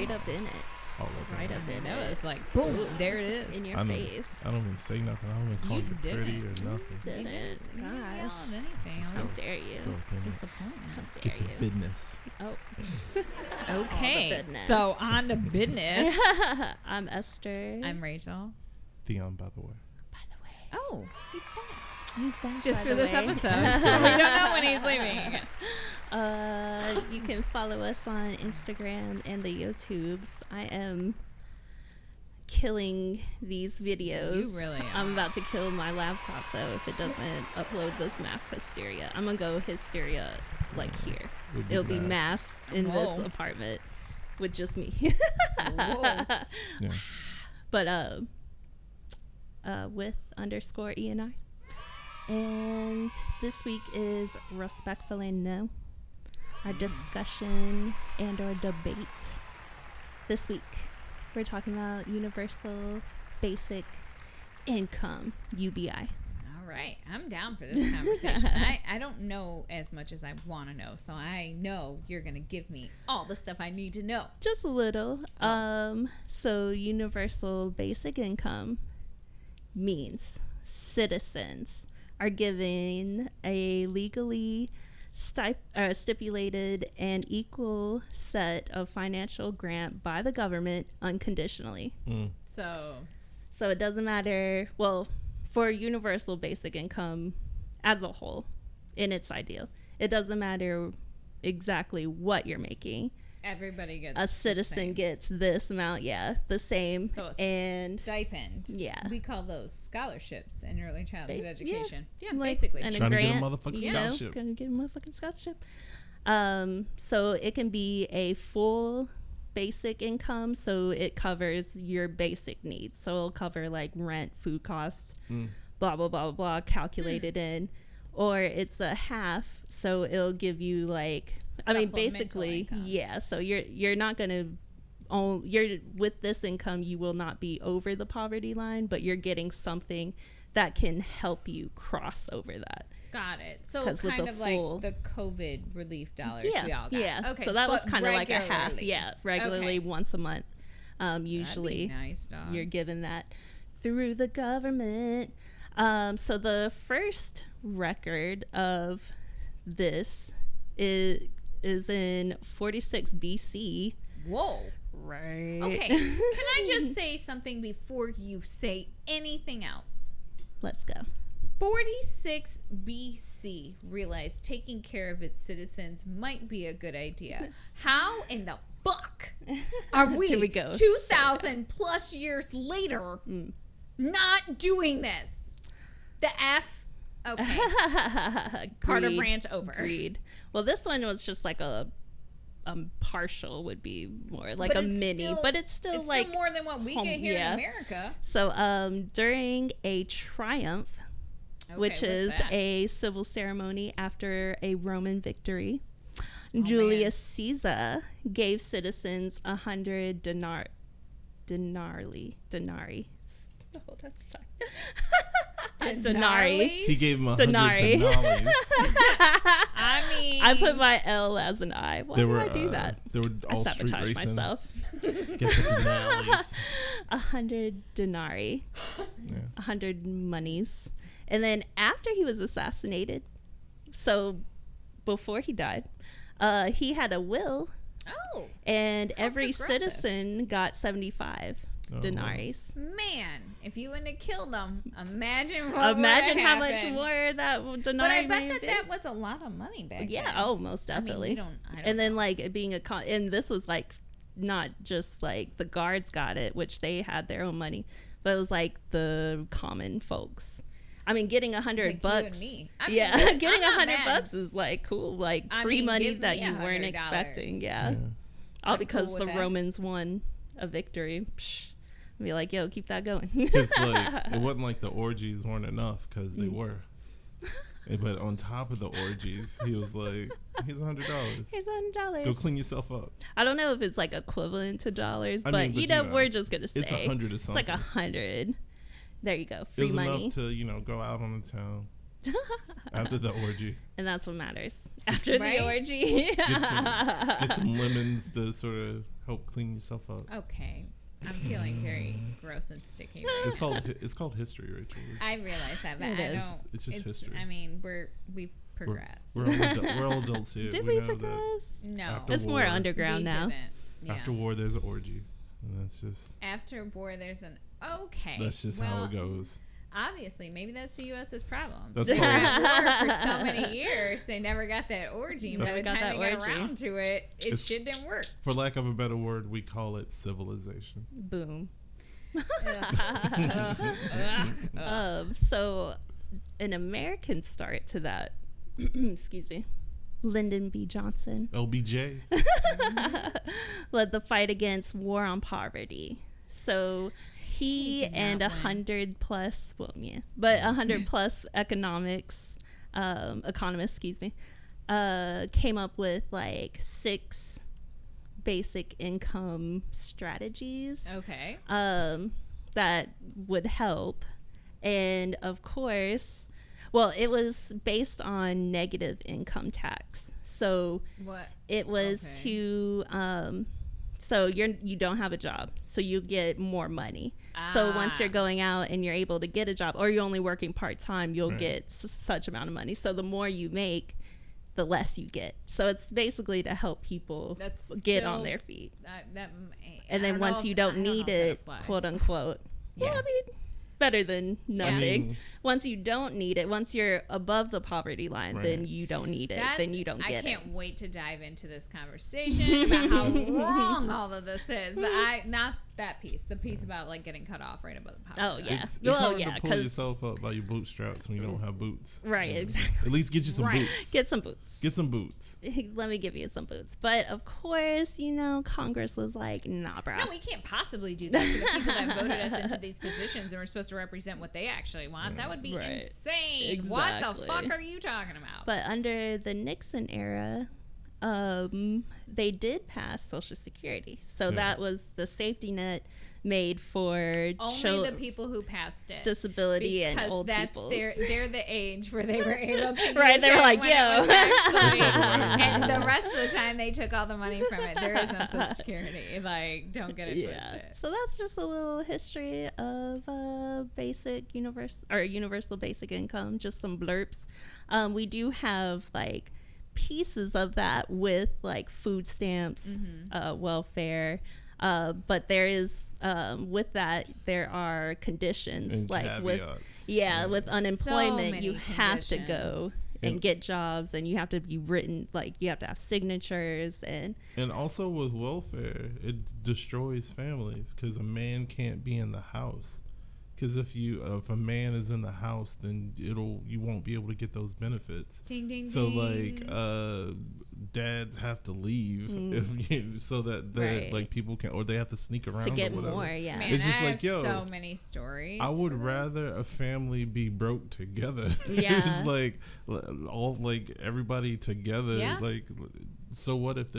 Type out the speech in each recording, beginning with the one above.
right up in it. Right up in it. It's like, boom, there it is. In your face. I don't even say nothing. I don't even call you pretty or nothing. You didn't. Gosh. Anything. How dare you? Disappointing. How dare Get to you? business. Oh. Okay, business. so on to business. I'm Esther. I'm Rachel. Theon, by the way. Oh, he's back. He's back Just by for the this way. episode. We don't know when he's leaving. You can follow us on Instagram and the YouTubes. I am killing these videos. You really are. I'm about to kill my laptop though if it doesn't upload this mass hysteria. I'm gonna go hysteria like here. It'll be mass in this apartment with just me. Whoa. Yeah. But with _ENI. And this week is Respectfully No, our discussion and our debate. This week, we're talking about Universal Basic Income, UBI. All right. I'm down for this conversation. I don't know as much as I want to know, so I know you're going to give me all the stuff I need to know. Just a little. So Universal Basic Income means citizens are given a legally stipulated and equal set of financial grant by the government unconditionally. So it doesn't matter, well, for universal basic income as a whole, in its ideal, it doesn't matter exactly what you're making. Everybody gets a citizen gets this amount, the same. So and stipend. Yeah. We call those scholarships in early childhood education. Yeah, like, basically. And Trying to grant, get a motherfucking scholarship. Gonna get a motherfucking scholarship. So it can be a full basic income, so it covers your basic needs. So it'll cover like rent, food costs, blah blah blah blah, calculated in. Or it's a half, so it'll give you like, I mean, basically, income. So you're not gonna you're with this income, you will not be over the poverty line, but you're getting something that can help you cross over that. Got it. So kind of like the COVID relief dollars we all got. Yeah. Okay. So that was kind of like a half. Yeah. Regularly once a month. Usually nice, dog. You're given that through the government. So the first record of this is in 46 BC. Whoa. Right. Okay. Can I just say something before you say anything else? Let's go. 46 BC realized taking care of its citizens might be a good idea. How in the fuck are we, 2,000 plus years later not doing this? The F. Okay. Part of rant over. Agreed. Well, this one was just like a partial would be more like a mini, but it's still like still more than what we get here in America. So during a triumph, which is a civil ceremony after a Roman victory, Julius Caesar gave citizens 100 denarii. Hold on, sorry. Denarii. He gave him 100 denarii. I mean, I put my L as an I. Why did I do that? They were all I street sabotaged racing. myself. Get the denaries. 100 denarii. 100 monies. And then after he was assassinated, so before he died, he had a will. Oh. And every citizen got 75 denarii. Man, if you wouldn't have killed them, imagine how much more that denarii. But I bet that was a lot of money back then. Yeah, oh, most definitely. I don't and then know. like it being and this was like not just like the guards got it, which they had their own money, but it was like the common folks. I mean, getting $100 bucks. Getting $100 is like cool, like free money that you weren't expecting. Yeah. All because the Romans won a victory. Psh, be like, yo, keep that going. Because like it wasn't like the orgies weren't enough, because they were. But on top of the orgies, he was like, here's $100. Here's $100. Go clean yourself up. I don't know if it's like equivalent to dollars, but you know, we're just gonna say it's 100 or something. It's like 100. There you go. Free it was money. enough to, go out on the town, After the orgy. And that's what matters. After the orgy. Get some lemons to sort of help clean yourself up. Okay. I'm feeling very gross and sticky. Right it's called history, Rachel. I realize that, but It's just history. I mean, we've progressed. We're all adults here. Did we progress? No. It's more underground now. Yeah. After war, there's an orgy. And that's just... After war, there's an... Okay. That's just how it goes. Obviously, maybe that's the U.S.'s problem. That's they were at war for so many years, they never got that orgy. By the time they got around to it, shit didn't work. For lack of a better word, we call it civilization. Boom. So, an American start to that, excuse me, Lyndon B. Johnson. LBJ. Led the fight against war on poverty. So, he and 100 plus economists, came up with like 6 basic income strategies. Okay. That would help. And of course, well, it was based on negative income tax. So it was to so you don't have a job, so you get more money. So once you're going out and you're able to get a job, or you're only working part-time, you'll get such amount of money. So the more you make, the less you get. So it's basically to help people get on their feet. And then once you don't need it, quote unquote. Yeah. Well, I mean, better than nothing. Once you don't need it, once you're above the poverty line, then you don't need it. Then you don't get it. I can't wait to dive into this conversation about how wrong all of this is. But not that piece. The piece about like getting cut off right above the poverty line. Oh yeah. It's hard to pull yourself up by your bootstraps when you don't have boots. Right, exactly. At least get you some boots. Get some boots. Get some boots. Let me give you some boots. But of course, Congress was like, nah, bro. No, we can't possibly do that for the people that voted us into these positions and we're supposed to represent what they actually want. That would be insane. Exactly. What the fuck are you talking about? But under the Nixon era, they did pass Social Security. So that was the safety net made for only the people who passed it, disability and old people. They're the age where they were able to right. They were like, yo. And the rest of the time they took all the money from it. There is no Social Security. Like, don't get it twisted. So that's just a little history of basic universal basic income. Just some blurps. We do have like pieces of that with like food stamps, welfare. But there is with that there are conditions and like caveats. with unemployment you have to go and get jobs, and you have to be written, like you have to have signatures, and also with welfare it destroys families because a man can't be in the house. Because if a man is in the house, then you won't be able to get those benefits. Ding ding. So like dads have to leave so that like people can, or they have to sneak around to get or whatever. more. Yeah, man, it's just I like have so many stories. I would rather a family be broke together. Yeah, it's like all like everybody together. Yeah. Like, so what if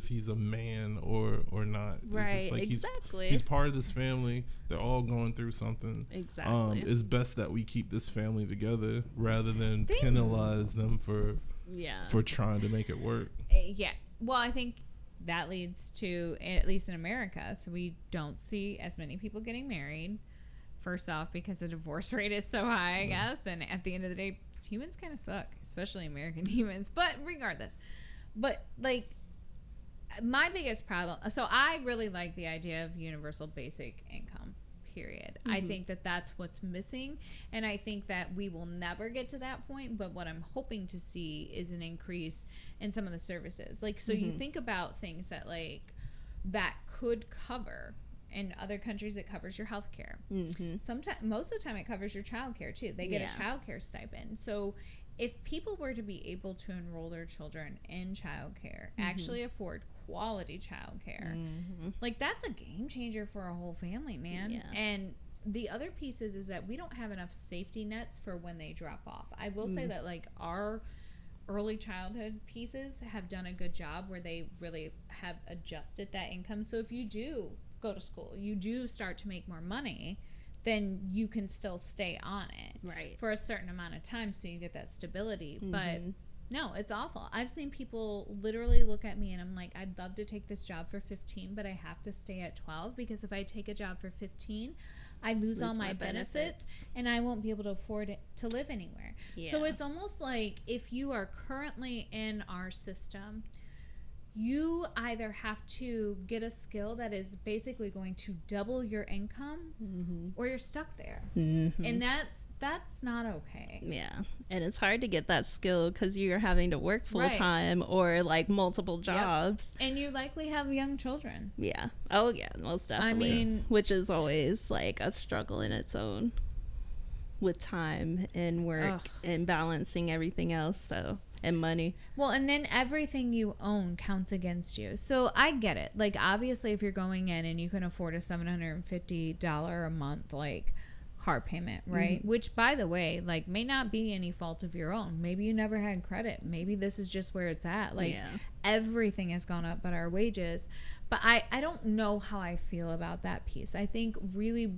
he's a man or not? Right. It's just like exactly. He's part of this family. They're all going through something. Exactly. It's best that we keep this family together rather than penalize them for trying to make it work. Yeah. Well, I think that leads to, at least in America, so we don't see as many people getting married. First off, because the divorce rate is so high, I guess. And at the end of the day, humans kind of suck, especially American humans. But regardless. But like, my biggest problem, so I really like the idea of universal basic income, period. I think that that's what's missing, and I think that we will never get to that point, but what I'm hoping to see is an increase in some of the services. Like, so you think about things that like that could cover. In other countries, it covers your health care. Sometimes, most of the time, it covers your child care too. They get a child care stipend. So if people were to be able to enroll their children in childcare, actually afford quality childcare, like that's a game changer for a whole family, man. Yeah. And the other piece is that we don't have enough safety nets for when they drop off. I will say that like our early childhood pieces have done a good job where they really have adjusted that income. So if you do go to school, you do start to make more money, then you can still stay on it right for a certain amount of time so you get that stability. But no, it's awful. I've seen people literally look at me and I'm like, I'd love to take this job for 15, but I have to stay at 12 because if I take a job for 15, I lose all my benefits and I won't be able to afford it to live anywhere. Yeah. So it's almost like if you are currently in our system, you either have to get a skill that is basically going to double your income or you're stuck there. And that's not okay. Yeah. And it's hard to get that skill because you're having to work full time or like multiple jobs. And you likely have young children. Yeah. Oh, yeah. Most definitely. I mean, which is always like a struggle in its own with time and work and balancing everything else. So. And money. Well, and then everything you own counts against you. So I get it. Like, obviously, if you're going in and you can afford a $750 a month, like, car payment, right? Which, by the way, like, may not be any fault of your own. Maybe you never had credit. Maybe this is just where it's at. Like, everything has gone up but our wages. But I don't know how I feel about that piece. I think really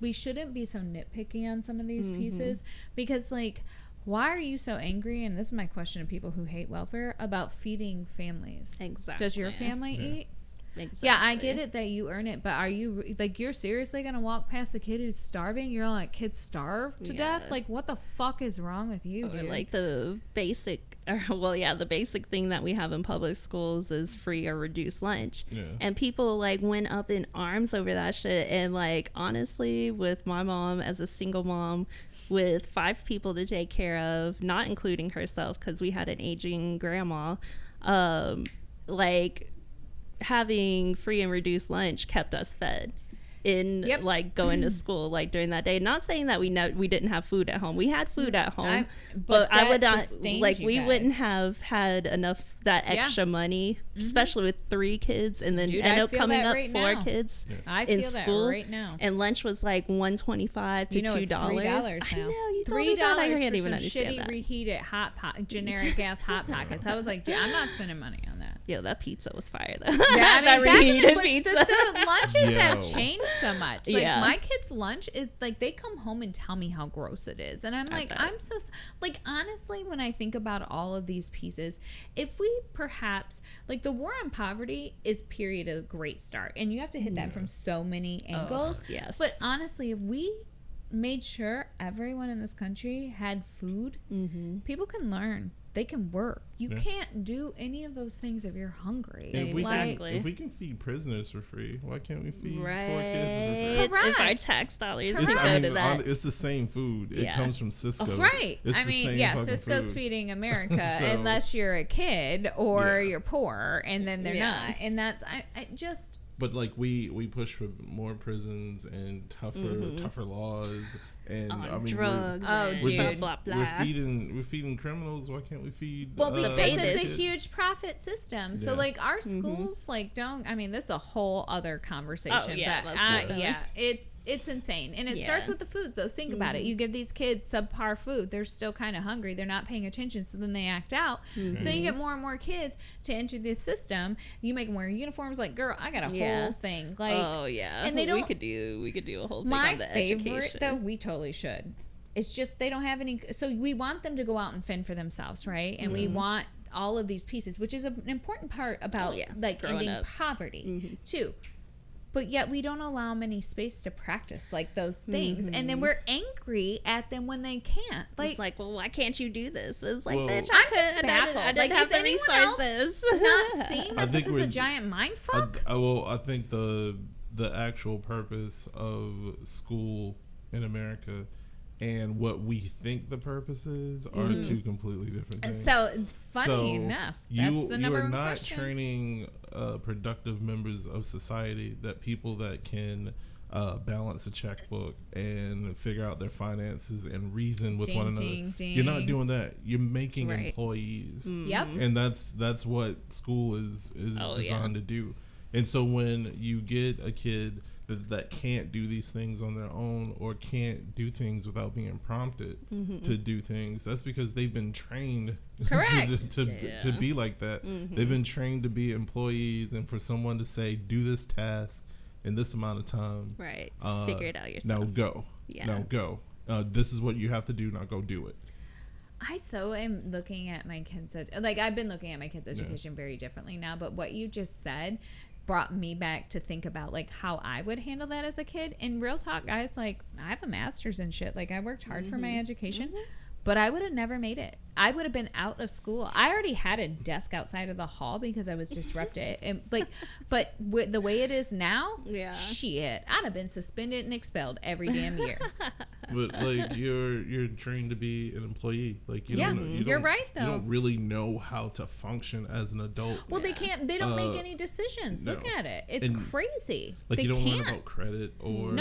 we shouldn't be so nitpicky on some of these pieces because, like, why are you so angry? And this is my question to people who hate welfare about feeding families. Exactly. Does your family eat? Exactly. Yeah, I get it that you earn it, but are you like you're seriously gonna walk past a kid who's starving? You're like, kids starve to death? Like, what the fuck is wrong with you, dude? Like the basic, the basic thing that we have in public schools is free or reduced lunch, and people like went up in arms over that shit. And like honestly, with my mom as a single mom with 5 people to take care of, not including herself because we had an aging grandma, like having free and reduced lunch kept us fed in like going to school like during that day. Not saying that we didn't have food at home. We had food at home, but I would not like we wouldn't have had enough that extra money, especially with 3 kids and then end up coming up 4 kids I feel that right now. And lunch was like $1.25 to $2. It's $3 now. I know, you $3 for some shitty reheated hot pot, generic gas hot pockets. I was like, dude, I'm not spending money on that. Yo, that pizza was fire though. Yeah, I mean, reheated pizza. The lunches have changed so much. Like my kids' lunch is like they come home and tell me how gross it is, and I'm like, I'm so like honestly, when I think about all of these pieces, if we perhaps like the war on poverty is period a great start, and you have to hit that from so many angles. Yes, but honestly, if we made sure everyone in this country had food, people can learn. They can work. You can't do any of those things if you're hungry. If we can feed prisoners for free, why can't we feed poor kids for free? Correct. If our tax dollars it's the same food. It comes from Cisco. Right. Cisco's feeding America unless you're a kid or you're poor, and then they're not. And that's I just. But like we push for more prisons and tougher laws. And I mean, drugs. We're feeding criminals. Why can't we feed? Well, because it's a huge profit system. So like our schools, like don't. I mean, this is a whole other conversation. It's insane, and it starts with the food. So think about it. You give these kids subpar food. They're still kind of hungry. They're not paying attention. So then they act out. So you get more and more kids to enter the system. You make them wear uniforms. Like, girl, I got a whole thing. Like, and they don't. We could do a whole thing. My favorite though, we totally should. It's just they don't have any. So we want them to go out and fend for themselves, right? And we want all of these pieces, which is an important part about like ending poverty too. But yet we don't allow them any space to practice like those things, and then we're angry at them when they can't. Like, it's like, well, why can't you do this? It's like, bitch, I'm just baffled. I didn't have the resources. Not seeing that this is a giant mind fuck. I think the actual purpose of school in America and what we think the purpose is are 2 completely different things. So funny enough, that's the number one question. You are not training productive members of society, that people that can balance a checkbook and figure out their finances and reason with one another. You're not doing that. You're making employees. Yep. And that's what school is designed to do. And so when you get a kid that can't do these things on their own or can't do things without being prompted to do things, that's because they've been trained to be like that. They've been trained to be employees, and for someone to say, do this task in this amount of time. Right. Figure it out yourself. Now go. Yeah. Now go. This is what you have to do. Now go do it. I so am looking at my kids' I've been looking at my kids' education very differently now, but what you just said brought me back to think about like how I would handle that as a kid. In real talk, guys, like I have a master's in shit. Like I worked hard for my education, but I would have never made it. I would have been out of school. I already had a desk outside of the hall because I was disrupted. And but with the way it is now, shit, I'd have been suspended and expelled every damn year. But like you're trained to be an employee. Like you don't know, you're right though. You don't really know how to function as an adult. Well, they don't make any decisions. Look at it. It's crazy. Like they you don't can't. learn about credit or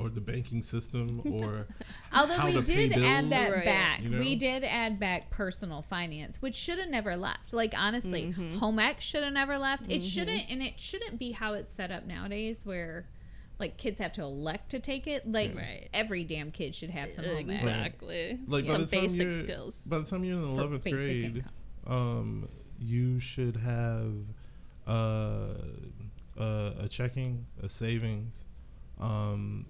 the banking system or although how we to pay did bills, add that back. You know? We did add back personal finance, which should have never left. Like honestly, home ec should have never left. It shouldn't, and it shouldn't be how it's set up nowadays where like kids have to elect to take it. Like every damn kid should have some home ec. Exactly. Like some basic skills. By the time you're in the 11th grade, you should have a checking, a savings.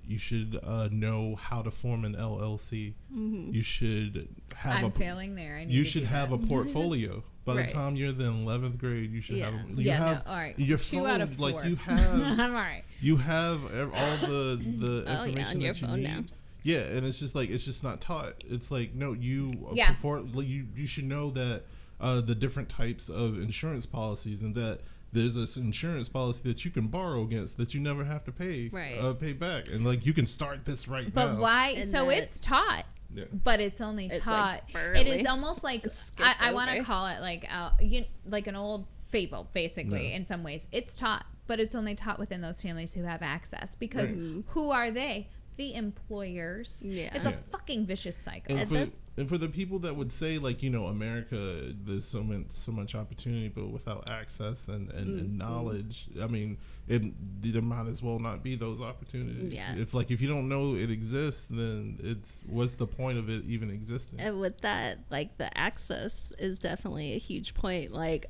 You should know how to form an LLC. You should have. I'm failing there. I need you to should do have that. a portfolio. By the time you're in the 11th grade, you should have. You have all right. Your 2 phone, out of 4. like you have. I'm all right. You have all the information on your that you phone need. now. Yeah, and it's just like it's just not taught. It's like no, you should know that the different types of insurance policies and that there's this insurance policy that you can borrow against that you never have to pay back, and like you can start this now. But why? And so it's taught. Yeah. But it's only taught. Like it is almost like I want to call it like like an old fable, basically. In some ways, it's taught, but it's only taught within those families who have access. Because who are they? The employers. Yeah. It's a fucking vicious cycle. And for the people that would say like America, there's so much opportunity, but without access and knowledge, I mean, there might as well not be those opportunities. Yeah. If you don't know it exists, then what's the point of it even existing? And with that, like the access is definitely a huge point. Like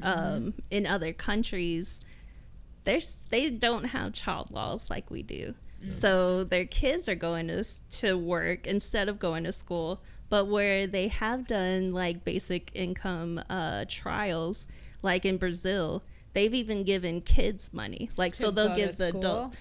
in other countries, they don't have child laws like we do. So their kids are going to work instead of going to school. But where they have done like basic income trials, like in Brazil, they've even given kids money. Like, so they'll give the adult,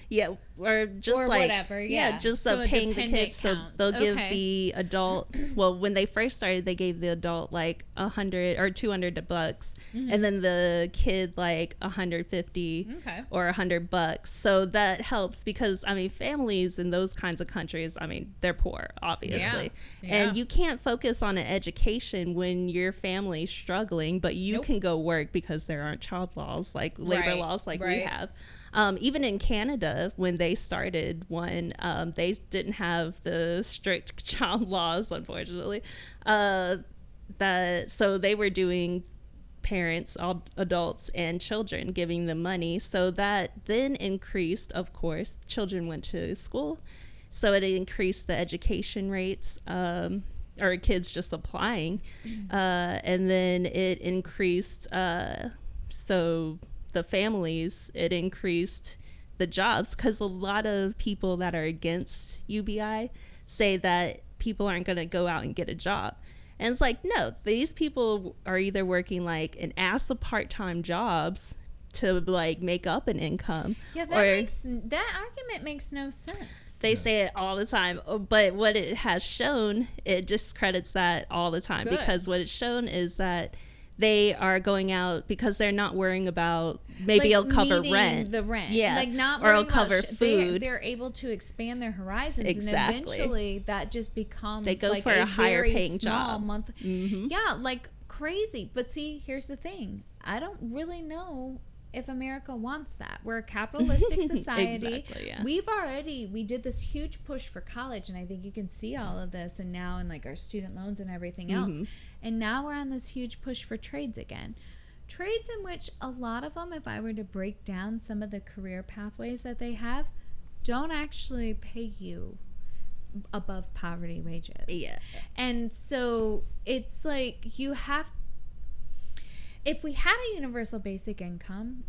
or just or like whatever, just so paying the kids. Counts. So they'll give the adult. Well, when they first started, they gave the adult like $100 or $200, and then the kid like $150 or $100. So that helps because I mean, families in those kinds of countries, I mean, they're poor, obviously, and you can't focus on an education when your family's struggling, but you can go work because there aren't child laws, like labor laws, like we have. Even in Canada, when they started one, they didn't have the strict child laws, unfortunately. So they were doing parents, adults, and children, giving them money. So that then increased, of course, children went to school. So it increased the education rates, or kids just applying. And then it increased, so the families, it increased the jobs, because a lot of people that are against UBI say that people aren't going to go out and get a job. And it's like, no, these people are either working like an ass of part-time jobs to like make up an income. Yeah, that argument makes no sense. They say it all the time, but what it has shown, it discredits that all the time. Because what it's shown is that they are going out because they're not worrying about maybe it'll cover rent. The rent. Yeah. Like not or it'll cover food. They're able to expand their horizons. Exactly. And eventually that just becomes they go like for a higher paying job. Month. Yeah, like crazy. But see, here's the thing. I don't really know if America wants that. We're a capitalistic society. Exactly, we did this huge push for college, and I think you can see all of this, and now in like our student loans and everything else. And now we're on this huge push for trades again. Trades in which a lot of them, if I were to break down some of the career pathways that they have, don't actually pay you above poverty wages. Yeah. And so it's like if we had a universal basic income,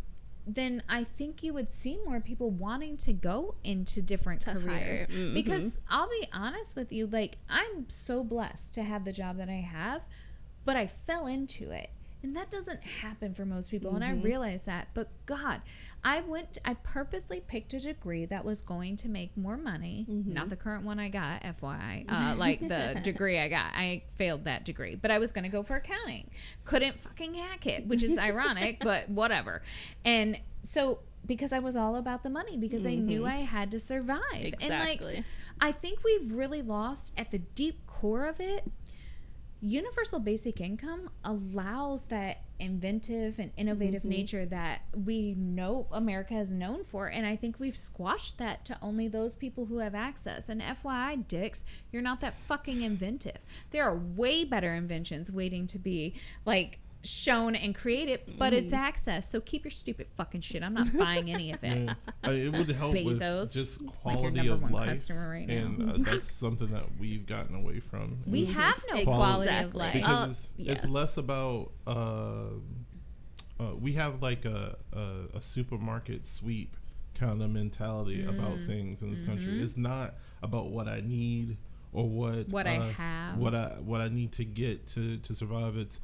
then I think you would see more people wanting to go into different careers. Because I'll be honest with you, like, I'm so blessed to have the job that I have, but I fell into it. And that doesn't happen for most people. And I realize that. But God, I purposely picked a degree that was going to make more money. Not the current one I got, FYI. Like the degree I got. I failed that degree. But I was going to go for accounting. Couldn't fucking hack it, which is ironic, but whatever. And so, because I was all about the money, because I knew I had to survive. Exactly. And like, I think we've really lost at the deep core of it. Universal basic income allows that inventive and innovative nature that we know America is known for. And I think we've squashed that to only those people who have access. And FYI, dicks, you're not that fucking inventive. There are way better inventions waiting to be like shown and created, but it's access. So keep your stupid fucking shit. I'm not buying any of it. It would help Bezos, with just like your quality number of one life, customer right now. and that's something that we've gotten away from. We have no quality of life. Because it's less about we have like a supermarket sweep kind of mentality about things in this country. It's not about what I need or what I have, what I need to get to survive. It's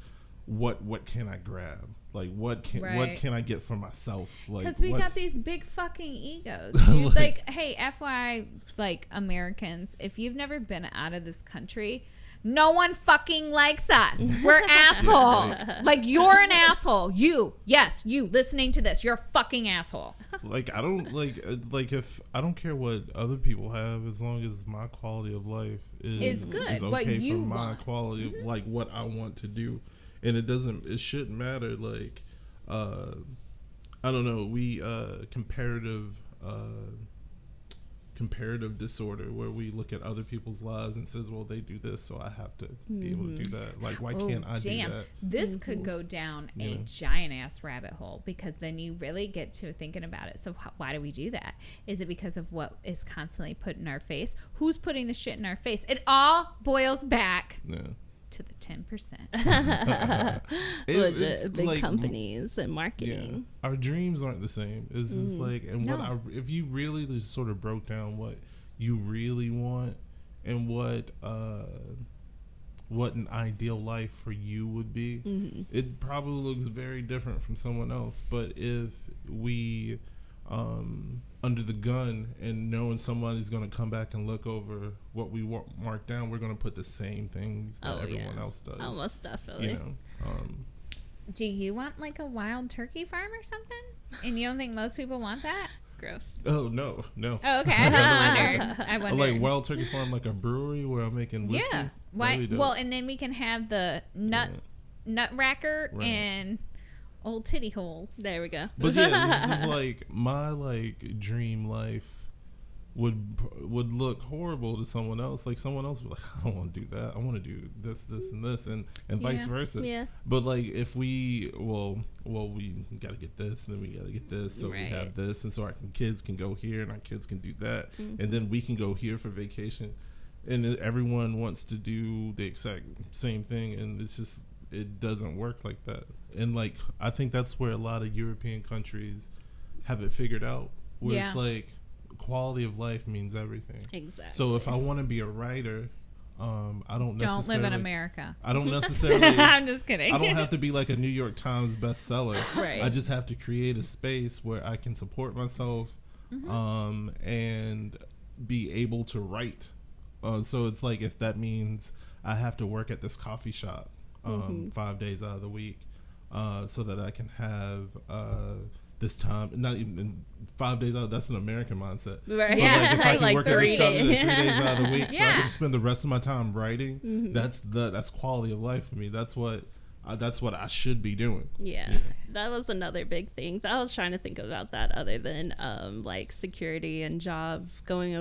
what can I grab? Like what can I get for myself? Like, because we got these big fucking egos, dude. Like, hey, FYI, like Americans, if you've never been out of this country, no one fucking likes us. We're assholes. Like, you're an asshole. You listening to this, you're a fucking asshole. Like, I don't like if I don't care what other people have, as long as my quality of life is good. Is okay what you for my want. quality of like what I want to do. And it shouldn't matter. Like, I don't know. We comparative disorder, where we look at other people's lives and says, well, they do this, so I have to be able to do that. Like, why can't I do that? This could go down a giant ass rabbit hole, because then you really get to thinking about it. So why do we do that? Is it because of what is constantly put in our face? Who's putting the shit in our face? It all boils back to the 10%. Legit big like, companies and marketing. Yeah, our dreams aren't the same. It's just like, and if you really just sort of broke down what you really want and what an ideal life for you would be, it probably looks very different from someone else. But if we under the gun and knowing somebody's going to come back and look over what we marked down, we're going to put the same things that everyone else does. Almost definitely. You know, do you want like a wild turkey farm or something? And you don't think most people want that? Gross. Oh, no. Oh, okay. I just wondered. Like wild turkey farm, like a brewery where I'm making whiskey? Yeah. Why? Well, and then we can have the nutcracker and old titty holes. There we go. But yeah, this is like my like dream life would look horrible to someone else. Like someone else would be like, I don't want to do that. I want to do this, and this, and vice versa. Yeah. But like if we we got to get this, and then we got to get this, so we have this, and so our kids can go here, and our kids can do that, and then we can go here for vacation, and everyone wants to do the exact same thing, and it's just, it doesn't work like that. And like I think that's where a lot of European countries have it figured out, where it's like quality of life means everything. Exactly. So if I want to be a writer, I don't necessarily live in America. I don't necessarily I'm just kidding. I don't have to be like a New York Times bestseller. Right. I just have to create a space where I can support myself and be able to write. So it's like, if that means I have to work at this coffee shop 5 days out of the week, so that I can have this time, not even 5 days out. That's an American mindset. Right. But like if I can work 3 days. 3 days out of the week, so I can spend the rest of my time writing. That's quality of life for me. That's what I should be doing. Yeah. That was another big thing. I was trying to think about that, other than like security and job, going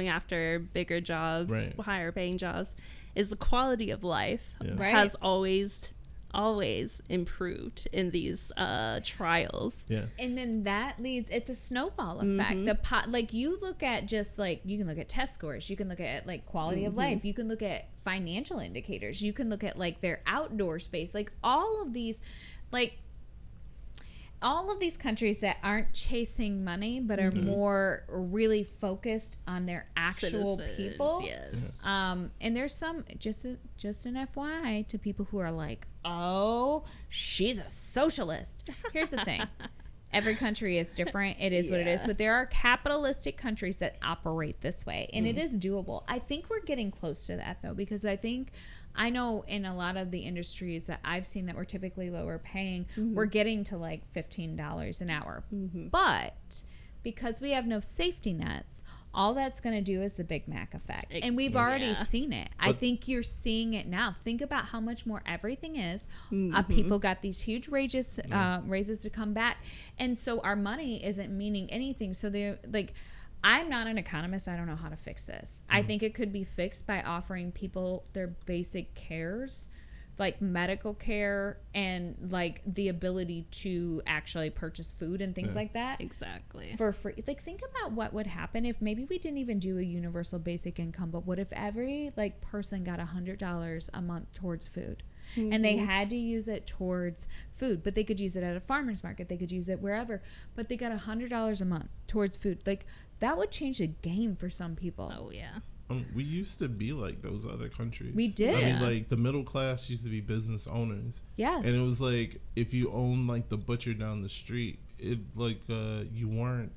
after bigger jobs, higher paying jobs, is the quality of life has always improved in these trials. Yeah. And then that leads, it's a snowball effect. Like you look at just like, you can look at test scores, you can look at like quality of life, you can look at financial indicators, you can look at like their outdoor space, like all of these, like all of these countries that aren't chasing money but are more really focused on their actual people. Yes. And there's some just an FYI to people who are like, oh, she's a socialist. Here's the thing. Every country is different. It is what it is. But there are capitalistic countries that operate this way. And it is doable. I think we're getting close to that, though, because I know in a lot of the industries that I've seen that were typically lower paying, we're getting to like $15 an hour. But because we have no safety nets, all that's going to do is the Big Mac effect. And we've already seen it. I think you're seeing it now. Think about how much more everything is. People got these huge raises to come back. And so our money isn't meaning anything. So they're like, I'm not an economist. I don't know how to fix this. I think it could be fixed by offering people their basic cares, like medical care and like the ability to actually purchase food and things like that. Exactly. For free. Like, think about what would happen if maybe we didn't even do a universal basic income, but what if every like person got $100 a month towards food? And they had to use it towards food, but they could use it at a farmer's market. They could use it wherever, but they got $100 a month towards food. Like, that would change the game for some people. Oh, yeah. We used to be like those other countries. We did. I mean, like, the middle class used to be business owners. Yes. And it was like, if you own like the butcher down the street, it like you weren't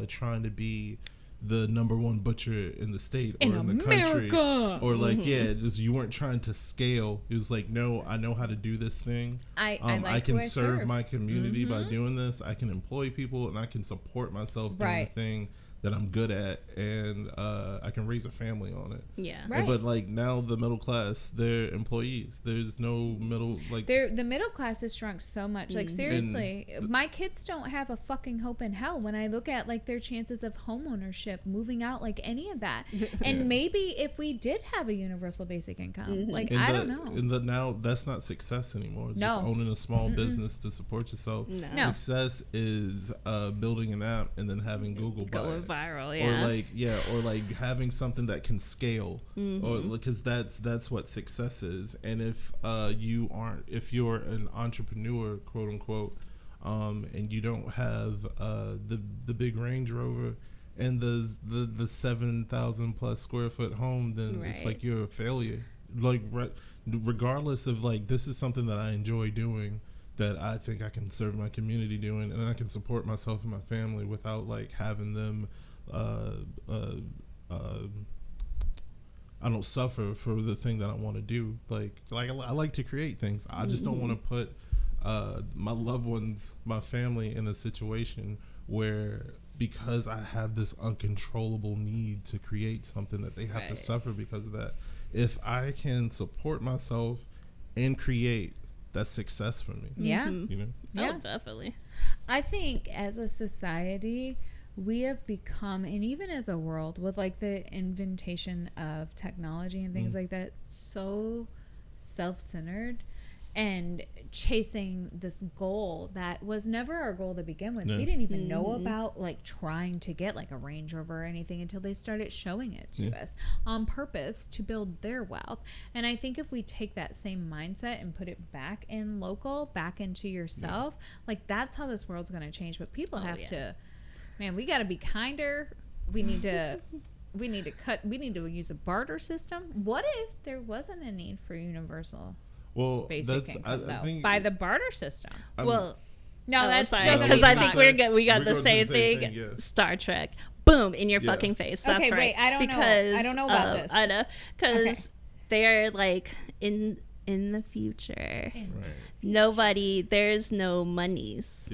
trying to be the number one butcher in the state or in the country, or like just you weren't trying to scale. It was like, no, I know how to do this thing. I can serve my community by doing this. I can employ people and I can support myself doing the thing that I'm good at, and I can raise a family on it. Yeah. Right. But like now the middle class, they're employees. There's no middle, like the middle class has shrunk so much. Like, seriously, my kids don't have a fucking hope in hell when I look at like their chances of home ownership, moving out, like any of that. And maybe if we did have a universal basic income, like I don't know. And now that's not success anymore. Just owning a small business to support yourself. No. Success is building an app and then having Google buy it. Viral, or like having something that can scale, or because that's what success is. And if you're an entrepreneur, quote unquote, and you don't have the big Range Rover and the 7,000 plus square foot home, then it's like you're a failure. Like regardless of like, this is something that I enjoy doing, that I think I can serve my community doing, and I can support myself and my family without like having them I don't suffer for the thing that I want to do. Like I like to create things. I just don't want to put my loved ones, my family, in a situation where, because I have this uncontrollable need to create something, that they have to suffer because of that. If I can support myself and create, that's success for me. Yeah. You know? Oh, definitely. I think as a society, we have become, and even as a world, with like the invention of technology and things like that, so self-centered and chasing this goal that was never our goal to begin with. We didn't even know about like trying to get like a Range Rover or anything until they started showing it to us on purpose to build their wealth. And I think if we take that same mindset and put it back in local, back into yourself, like that's how this world's going to change. But people have to, man, we got to be kinder. We need to we need to use a barter system. What if there wasn't a need for universal basic income, I think, by the barter system? No, that's sorry, because I think we got the same thing. Star Trek, boom, in your fucking face. That's right. Wait, I don't know about this. I know, because they're like in the future. There's no monies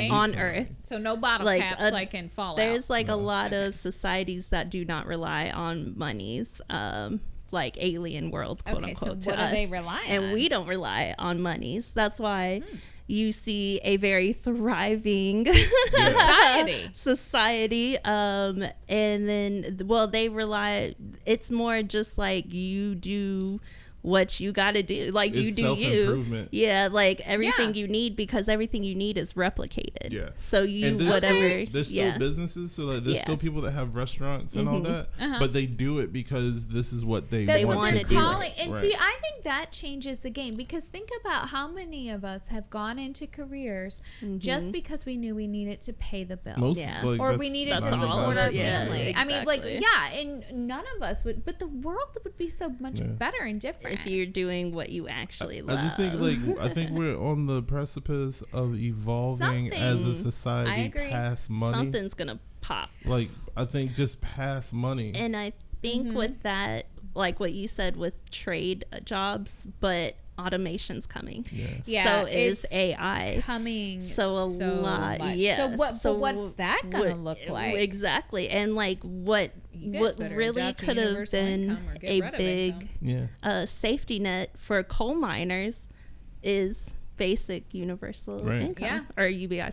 on Earth. So no bottle caps like in Fallout. There's like a lot of societies that do not rely on monies. Like alien worlds, quote unquote, so what do they rely on? And we don't rely on monies. That's why you see a very thriving society. And then, they rely. It's more just like you do what you got to do, like it's you do you, like everything you need, because everything you need is replicated. So there's still businesses, so like there's still people that have restaurants and all that, but they do it because this is what they want to do. And see, I think think that changes the game, because think about how many of us have gone into careers just because we knew we needed to pay the bill. Or we needed to support our family. I mean, like, and none of us would, but the world would be so much better and different if you're doing what you actually love. I just think, like, I think we're on the precipice of evolving as a society past money. Something's gonna pop. Like, I think just past money. And I think with that, like what you said with trade jobs, but automation's coming. Yeah, so is AI coming. So a lot. Yeah. So what's that gonna look like? Exactly. And like what really could have been a big safety net for coal miners is basic universal income or UBI.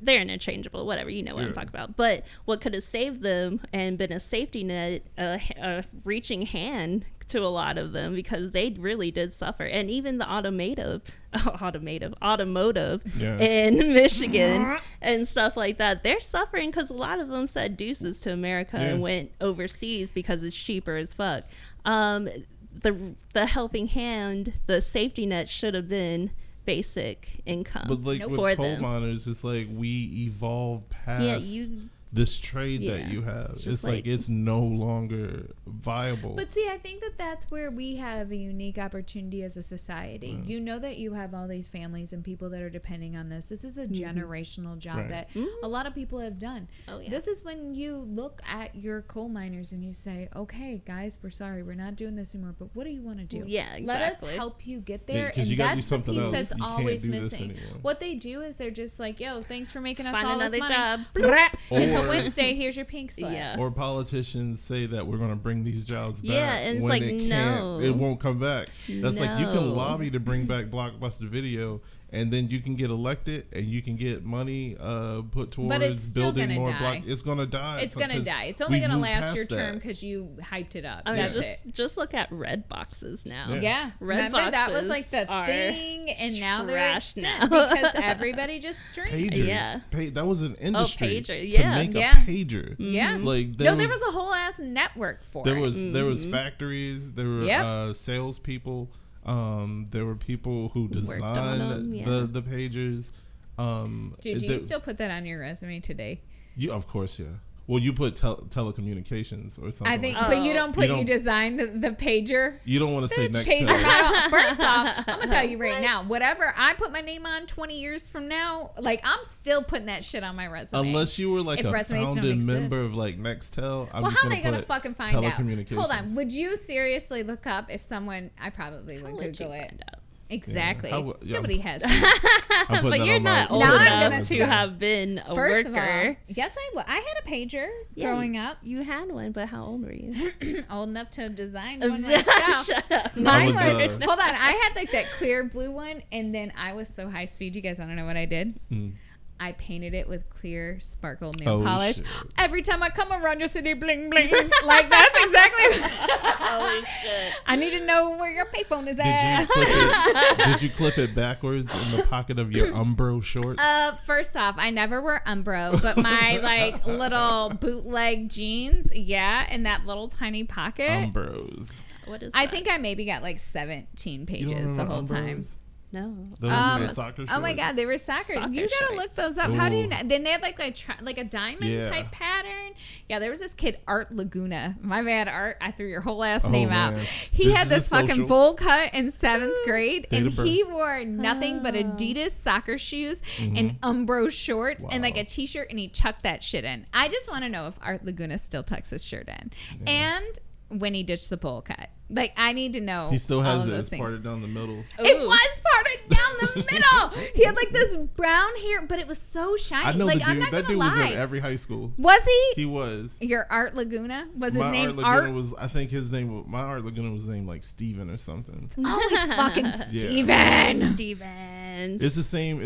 They're interchangeable, whatever, you know what I'm talking about. But what could have saved them and been a safety net, a reaching hand to a lot of them, because they really did suffer. And even the automotive in Michigan and stuff like that, they're suffering because a lot of them said deuces to America and went overseas because it's cheaper as fuck. The helping hand, the safety net should have been basic income. But like with coal miners, it's like we evolved past this trade that you have. It's like it's no longer viable. But see, I think that's where we have a unique opportunity as a society. You know that you have all these families and people that are depending on this. This is a generational job that a lot of people have done. This is when you look at your coal miners and you say, okay, guys, we're sorry, we're not doing this anymore, but what do you want to do? Let us help you get there. And that's the piece that's always missing. What they do is they're just like, yo, thanks for making us all this money. Job. It's a Wednesday, here's your pink slip. Or politicians say that we're going to bring these jobs back. And it's like, no. It won't come back. That's like, you can lobby to bring back Blockbuster Video, and then you can get elected and you can get money put towards building more blocks. It's going to die. It's going to die. It's only going to last your term because you hyped it up. That's it. Just look at red boxes now. Red boxes, that was like the thing, and now they're extinct because everybody just streamed. Pagers. That was an industry to make a pager. Like there was a whole ass network for it. There was factories. There were salespeople. There were people who designed the pagers. Dude, do you still put that on your resume today? Of course, yeah. Well, you put telecommunications or something. I think, but you don't put you designed the pager. You don't want to say Nextel. First off, I'm gonna tell you right now, whatever I put my name on 20 years from now, like I'm still putting that shit on my resume. Unless you were like a founding member of like Nextel. How are they gonna fucking find out? Hold on, would you seriously look up if someone? I probably would Google it. Exactly. Nobody has that. But you're not old enough to have been a First worker. Of all, yes, I had a pager growing up. You had one, but how old were you? Old enough to have designed one myself. Shut up. Mine was hold on. I had like that clear blue one, and then I was so high speed. You guys want to know what I did? I painted it with clear sparkle nail polish. Shit. Every time I come around your city, bling bling. Like that's exactly. Holy shit! I need to know where your payphone is at. Did you clip it backwards in the pocket of your Umbro shorts? First off, I never wear Umbro, but my like little bootleg jeans, in that little tiny pocket. Umbros. What is? I think I maybe got like 17 pages the whole time. No. Those were soccer shorts. Oh my god, they were soccer you gotta look those up. Ooh. How do you know? Then they had like a diamond type pattern. Yeah, there was this kid, Art Laguna. My bad, Art. I threw your whole ass name out. He had this fucking bowl cut in 7th grade, and he wore nothing but Adidas soccer shoes and Umbro shorts and like a t-shirt, and he chucked that shit in. I just want to know if Art Laguna still tucks his shirt in. And when he ditched the bowl cut. Like, I need to know. He still has it. It's parted down the middle. Ooh. It was parted down the middle. He had like this brown hair, but it was so shiny. I know like, the dude. I'm not that dude was in every high school. Was he? He was. Your Art Laguna? Was his name Art? Laguna was, I think his name, my Art Laguna was named like Steven or something. It's always fucking Steven. Steven. It's the same.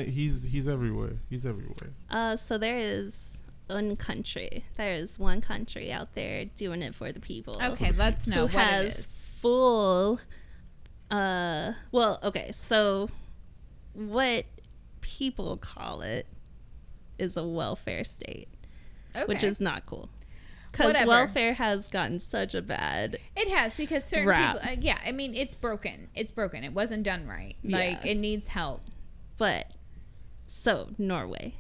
He's everywhere. He's everywhere. So there is one country. There is one country out there doing it for the people. Okay, let's know what it is. Full so what people call it is a welfare state, which is not cool. because welfare has gotten such a bad. It has, because certain people. Yeah, I mean, it's broken. It's broken. It wasn't done right. Like, it needs help. But so Norway.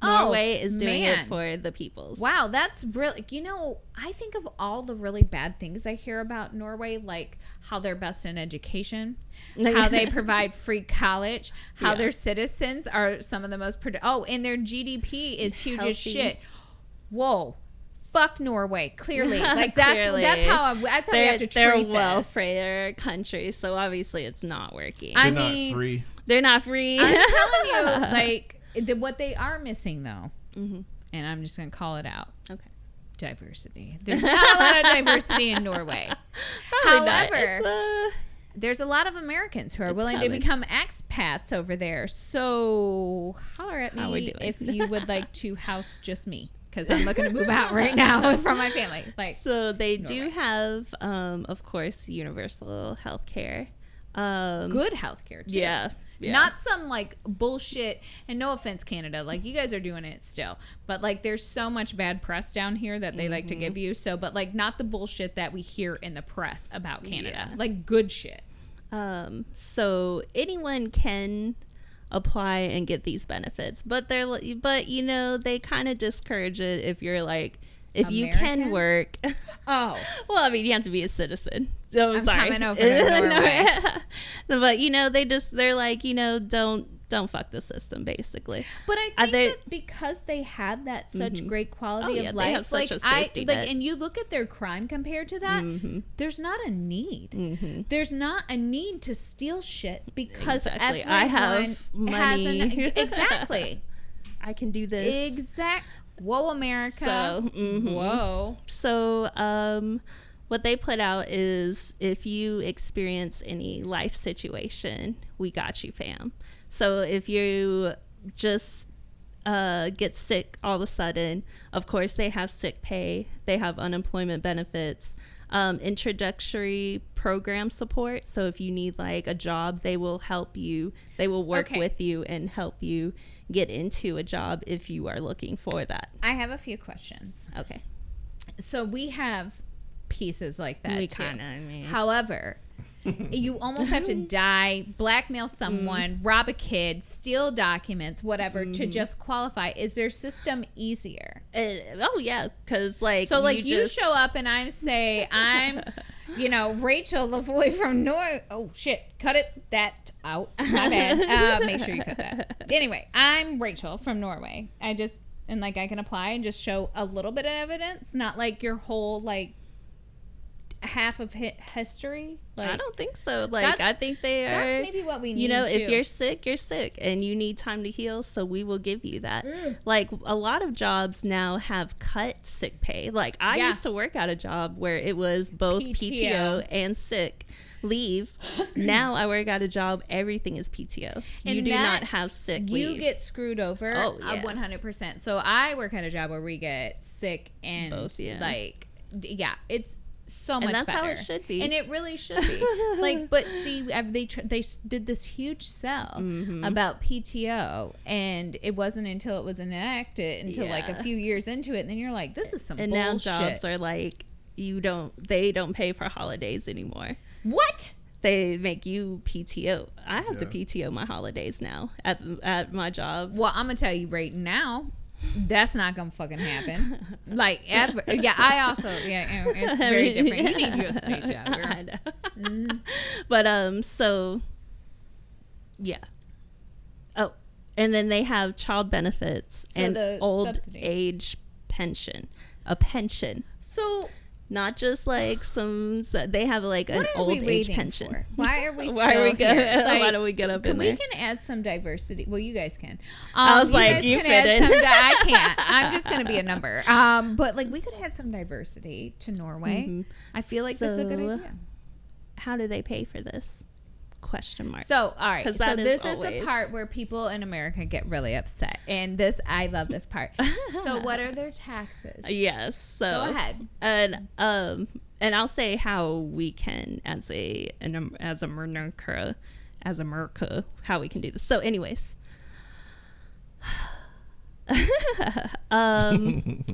Norway is doing it for the peoples. Wow, that's really, I think of all the really bad things I hear about Norway, like how they're best in education, how they provide free college, how their citizens are some of the most and their GDP is huge as shit. Whoa. Fuck Norway, clearly. Like that's how we have to treat this. They're a welfare country, so obviously it's not working. They're not free. They're not free. I'm telling you, like, what they are missing, though, and I'm just going to call it out. Okay. Diversity. There's not a lot of diversity in Norway. However, there's a lot of Americans who are willing to become expats over there. So holler at me if you would like to house just me, because I'm looking to move out right now from my family. Like, so they do have, of course, universal health care. Good health care, too. Yeah. Not some like bullshit, and no offense, Canada, like you guys are doing it still, but like there's so much bad press down here that they like to give you, but like not the bullshit that we hear in the press about Canada, like good shit. So anyone can apply and get these benefits, but they kind of discourage it if you're like, if American? You can work. Oh. Well, I mean, you have to be a citizen. So I'm coming over to Norway. But, they're like, don't fuck the system, basically. But I think that because they have that such great quality of life, like and you look at their crime compared to that, there's not a need. There's not a need to steal shit because everyone I have money. Exactly. I can do this. Exactly. Whoa, America. Whoa. So, what they put out is, if you experience any life situation, we got you, fam. So if you just get sick all of a sudden, of course they have sick pay, they have unemployment benefits, introductory program support. So if you need like a job, they will help you. They will work with you and help you get into a job if you are looking for that. I have a few questions. Okay. So we have pieces like that we too. Kinda, However, you almost have to die, blackmail someone, rob a kid, steal documents, whatever, to just qualify. Is their system easier? Oh yeah, because like you show up and I say I'm, Rachel Lavoie from Norway. Oh shit, cut that out. My bad. Make sure you cut that. Anyway, I'm Rachel from Norway. I can apply and just show a little bit of evidence, not like your whole like half of history. Like, I don't think so. Like, I think they are. That's maybe what we need. If you're sick, you're sick, and you need time to heal. So we will give you that. Like, a lot of jobs now have cut sick pay. Like, I used to work at a job where it was both PTO and sick leave. Now I work at a job, everything is PTO. And you do not have sick leave. You get screwed over 100%. So I work at a job where we get sick and both, it's so much better. And that's how it should be. And it really should be. Like, but see, they did this huge sell about PTO, and it wasn't until it was enacted until like a few years into it, and then you're like, this is some bullshit. And now jobs are like, they don't pay for holidays anymore. What? They make you PTO. I have to PTO my holidays now at my job. Well, I'm gonna tell you right now, that's not gonna fucking happen. Like ever. Yeah, I also it's very different. You need you a state job. I know. But so yeah. Oh, and then they have child benefits and old age pension. A pension. So not just like they have like an old age pension. For? Why are we still here? Like, why don't we get up in there? We can add some diversity. Well, you guys can. I was like, you fit in. I can't. I'm just going to be a number. But like we could add some diversity to Norway. I feel like this is a good idea. How do they pay for this? Question mark. So, all right. So this is the part where people in America get really upset. And I love this part. So what are their taxes? Yes. So go ahead. And I'll say how we can as America, how we can do this. So anyways,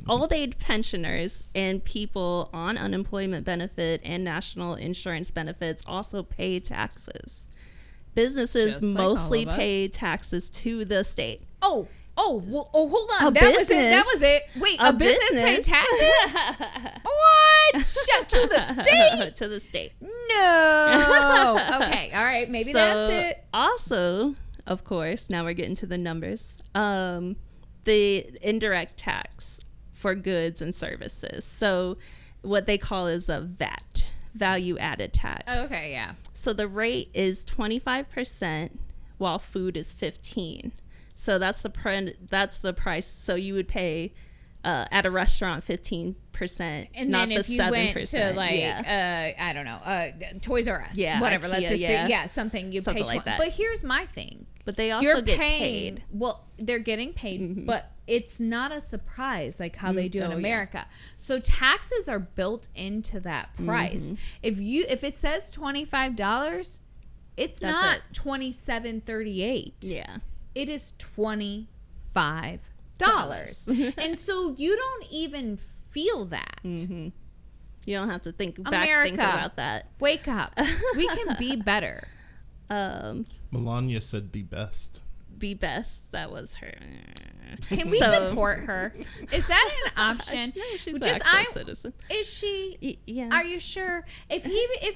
Old age pensioners and people on unemployment benefit and national insurance benefits also pay taxes. Businesses Just like mostly all of us. pay taxes to the state. Oh, hold on. A That was it. business- That was it. Wait, a business pay business- taxes? What? Shut to the state? To the state. No. Okay. All right. Maybe that's it. Also, of course, now we're getting to the numbers. The indirect tax for goods and services. So what they call is a VAT, value added tax. Oh, okay. Yeah. So the rate is 25% while food is 15. So that's the price. So you would pay at a restaurant 15%, And not then if the you 7%. went to like, yeah. I don't know, Toys R Us, Yeah, whatever. Let's IKEA, just yeah. say, something you Something pay. like that. But here's my thing. But they also You're get paying. paid. Well, they're getting paid, but it's not a surprise like how they do in oh, yeah. America. So taxes are built into that price. If it says $25, it's That's not it. $27.38. Yeah. It is $25. And so you don't even feel that. You don't have to think America. about that. Wake up. We can be better. Melania said be best. Be best. That was her. Can we So- deport her? Is that an option? No, she's an Just actual citizen. Is she? Yeah. Are you sure? If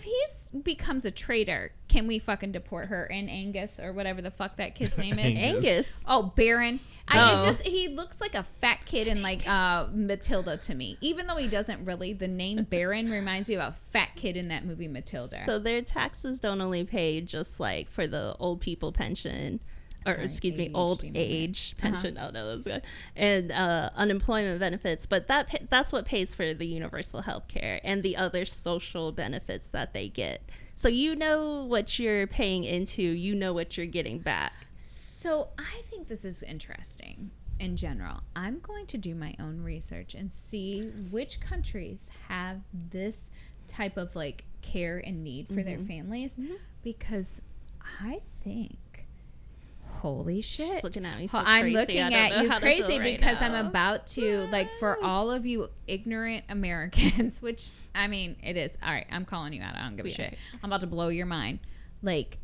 he's becomes a traitor, can we fucking deport her? And Angus or whatever the fuck that kid's name is. Angus? Oh, Baron. Oh. He looks like a fat kid in like Matilda to me. Even though he doesn't really, the name Baron reminds me of a fat kid in that movie Matilda. So their taxes don't only pay just like for the old people pension, or Sorry, excuse me, ADHD old moment. age pension. Oh no, that's good. And unemployment benefits, but that's what pays for the universal health care and the other social benefits that they get. So you know what you're paying into, you know what you're getting back. So I think this is interesting in general. I'm going to do my own research and see which countries have this type of like care and need for their families, because I think, holy shit. She's looking at me so I'm crazy. looking I don't at know you how to feel crazy right because now. I'm about to, like, for all of you ignorant Americans, which, I mean, it is. All right, I'm calling you out. I don't give a shit. I'm about to blow your mind. Like,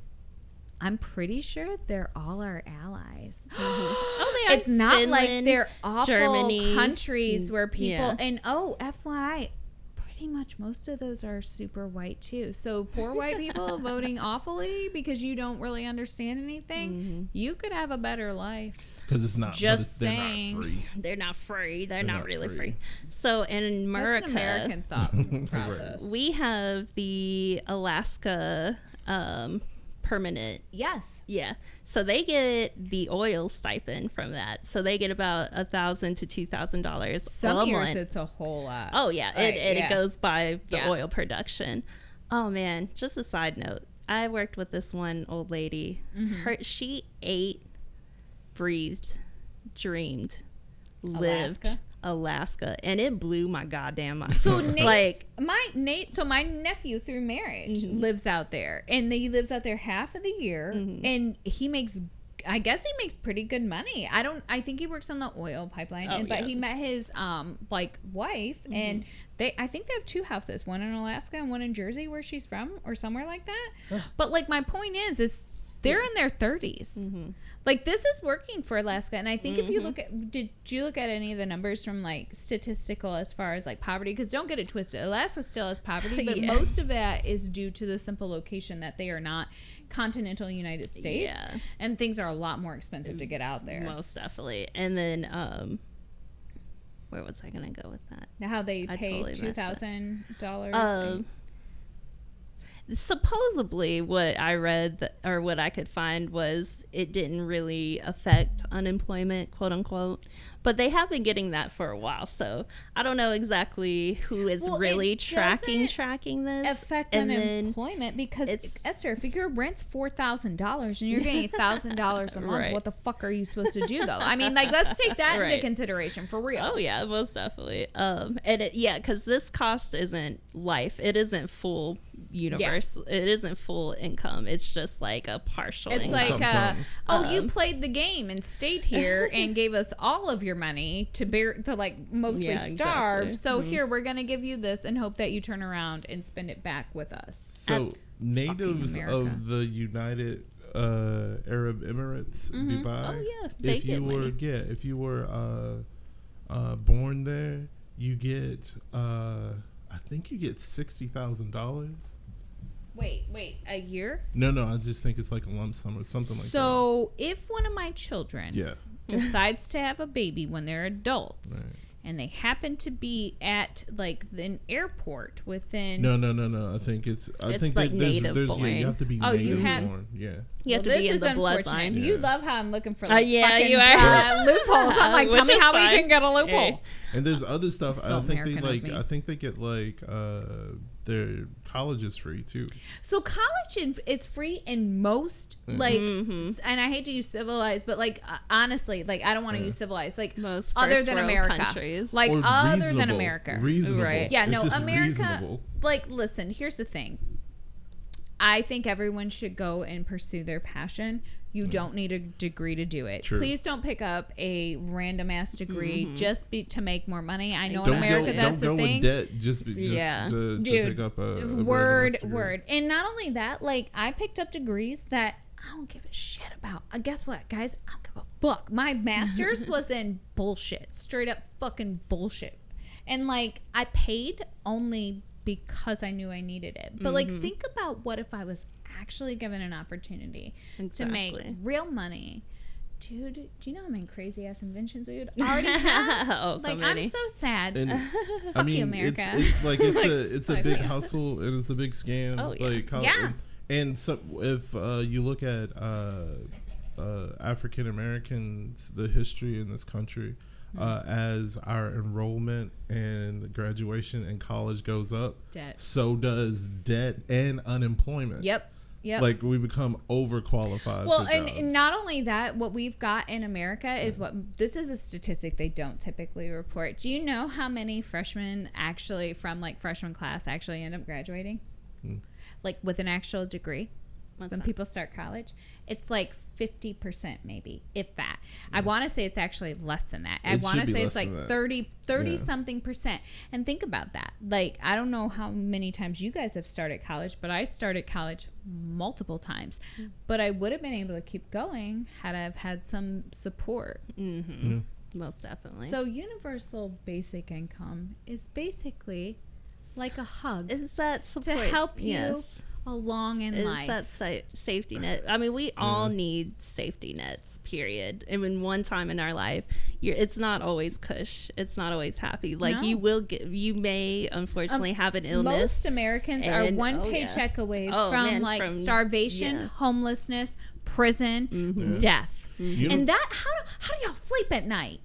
I'm pretty sure they're all our allies. Oh, they are. It's not like Finland, they're awful Germany. countries where people, Yeah. and FYI, pretty much most of those are super white too. So poor white people voting awfully because you don't really understand anything, you could have a better life. Because it's not. Just they're saying. not free. They're not free. They're not not really free. free. So in America, That's an American thought process. we have the Alaska permanent. Yes. Yeah. So they get the oil stipend from that. So they get about $1,000 to $2,000 Some a years month. it's a whole lot. Oh yeah, Right, it goes by the Yeah. oil production. Oh man, just a side note. I worked with this one old lady. She ate, breathed, dreamed, lived Alaska, and it blew my goddamn mind. So Nate's, like my nephew through marriage lives out there, and he lives out there half of the year, and he makes, I guess he makes pretty good money. I think he works on the oil pipeline, Oh, but yeah. he met his like wife, and I think they have two houses, one in Alaska and one in Jersey where she's from, or somewhere like that. But like my point is they're in their 30s. Like this is working for Alaska, and I think if you look at, did you look at any of the numbers from like statistical as far as like poverty? Because don't get it twisted, Alaska still has poverty, but Yeah. most of that is due to the simple location that they are not continental United States, Yeah. and things are a lot more expensive to get out there. most definitely. And then where was I gonna go with that? How they I pay totally messed up. $2,000. Supposedly what I read or what I could find was it didn't really affect unemployment, quote unquote, but they have been getting that for a while. So I don't know exactly who is Well, really it tracking doesn't this. affect And then unemployment because it's- Esther, if your rent's $4,000 and you're getting $1,000 a month, Right. what the fuck are you supposed to do though? I mean, like, let's take that into Right. consideration for real. Oh yeah, most definitely. And because this cost isn't life, it isn't full universe. It isn't full income. It's just like a partial It's income. like, you played the game and stayed here and gave us all of your money to mostly starve. Exactly. So here, we're going to give you this and hope that you turn around and spend it back with us. So natives of the United Arab Emirates, Dubai. Oh yeah, they If you were born there, you get I think you get $60,000. Wait, a year? No, I just think it's like a lump sum or something like that. So if one of my children Yeah. decides to have a baby when they're adults, Right. and they happen to be at like an airport within. No. I think I think like that there's native you have to be Oh, you native have- born. Yeah. You have Well, to be this in is the unfortunate. bloodline. You Yeah. love how I'm looking for like Yeah, fucking you are. loopholes. I'm like, tell Which me is how we fine. can get a loophole. Hey. And there's other stuff. So I think American of me. I think they get like their college is free too. So college is free in most and I hate to use civilized, but like honestly, like I don't want to use civilized, like Most other first than world America, countries. like Or other than reasonable. America, Reasonable. Right. Yeah, It's no, just America. reasonable. Like, listen, here's the thing. I think everyone should go and pursue their passion. You don't need a degree to do it. True. Please don't pick up a random ass degree just to make more money. I know in Don't America go, that's don't the go thing. in debt just Yeah. to Dude, pick up a word. random degree. And not only that, like I picked up degrees that I don't give a shit about. Guess what, guys? I don't give a fuck. My master's was in bullshit, straight up fucking bullshit. And like I paid only because I knew I needed it. But like think about what if I was actually given an opportunity to make real money. Dude, do you know how many crazy ass inventions we would already have? Oh, so like many. I'm so sad. And Fuck you, America. It's like it's a big hustle and it's a big scam. Oh, yeah. Like Yeah. and so if you look at African Americans, the history in this country, as our enrollment and graduation and college goes up, Debt. so does debt and unemployment. Yep. Like we become overqualified. Well, for and jobs. not only that, what we've got in America is this is a statistic they don't typically report. Do you know how many freshmen actually from like freshman class actually end up graduating? Like with an actual degree? When people start college, it's like 50% maybe, if that. I want to say it's actually less than that. I want to say it's like 30 something percent. And think about that. Like, I don't know how many times you guys have started college, but I started college multiple times. But I would have been able to keep going had I had some support. Most definitely. So universal basic income is basically like a hug is that support to help you Yes. along in Is life. that safety net? I mean, we all need safety nets. Period. I mean, one time in our life, it's not always cush. It's not always happy. Like No. you may unfortunately have an illness. Most Americans are and- one oh, yeah. paycheck away Oh, from man, like from- starvation, yeah. homelessness, prison, death. And that how do y'all sleep at night?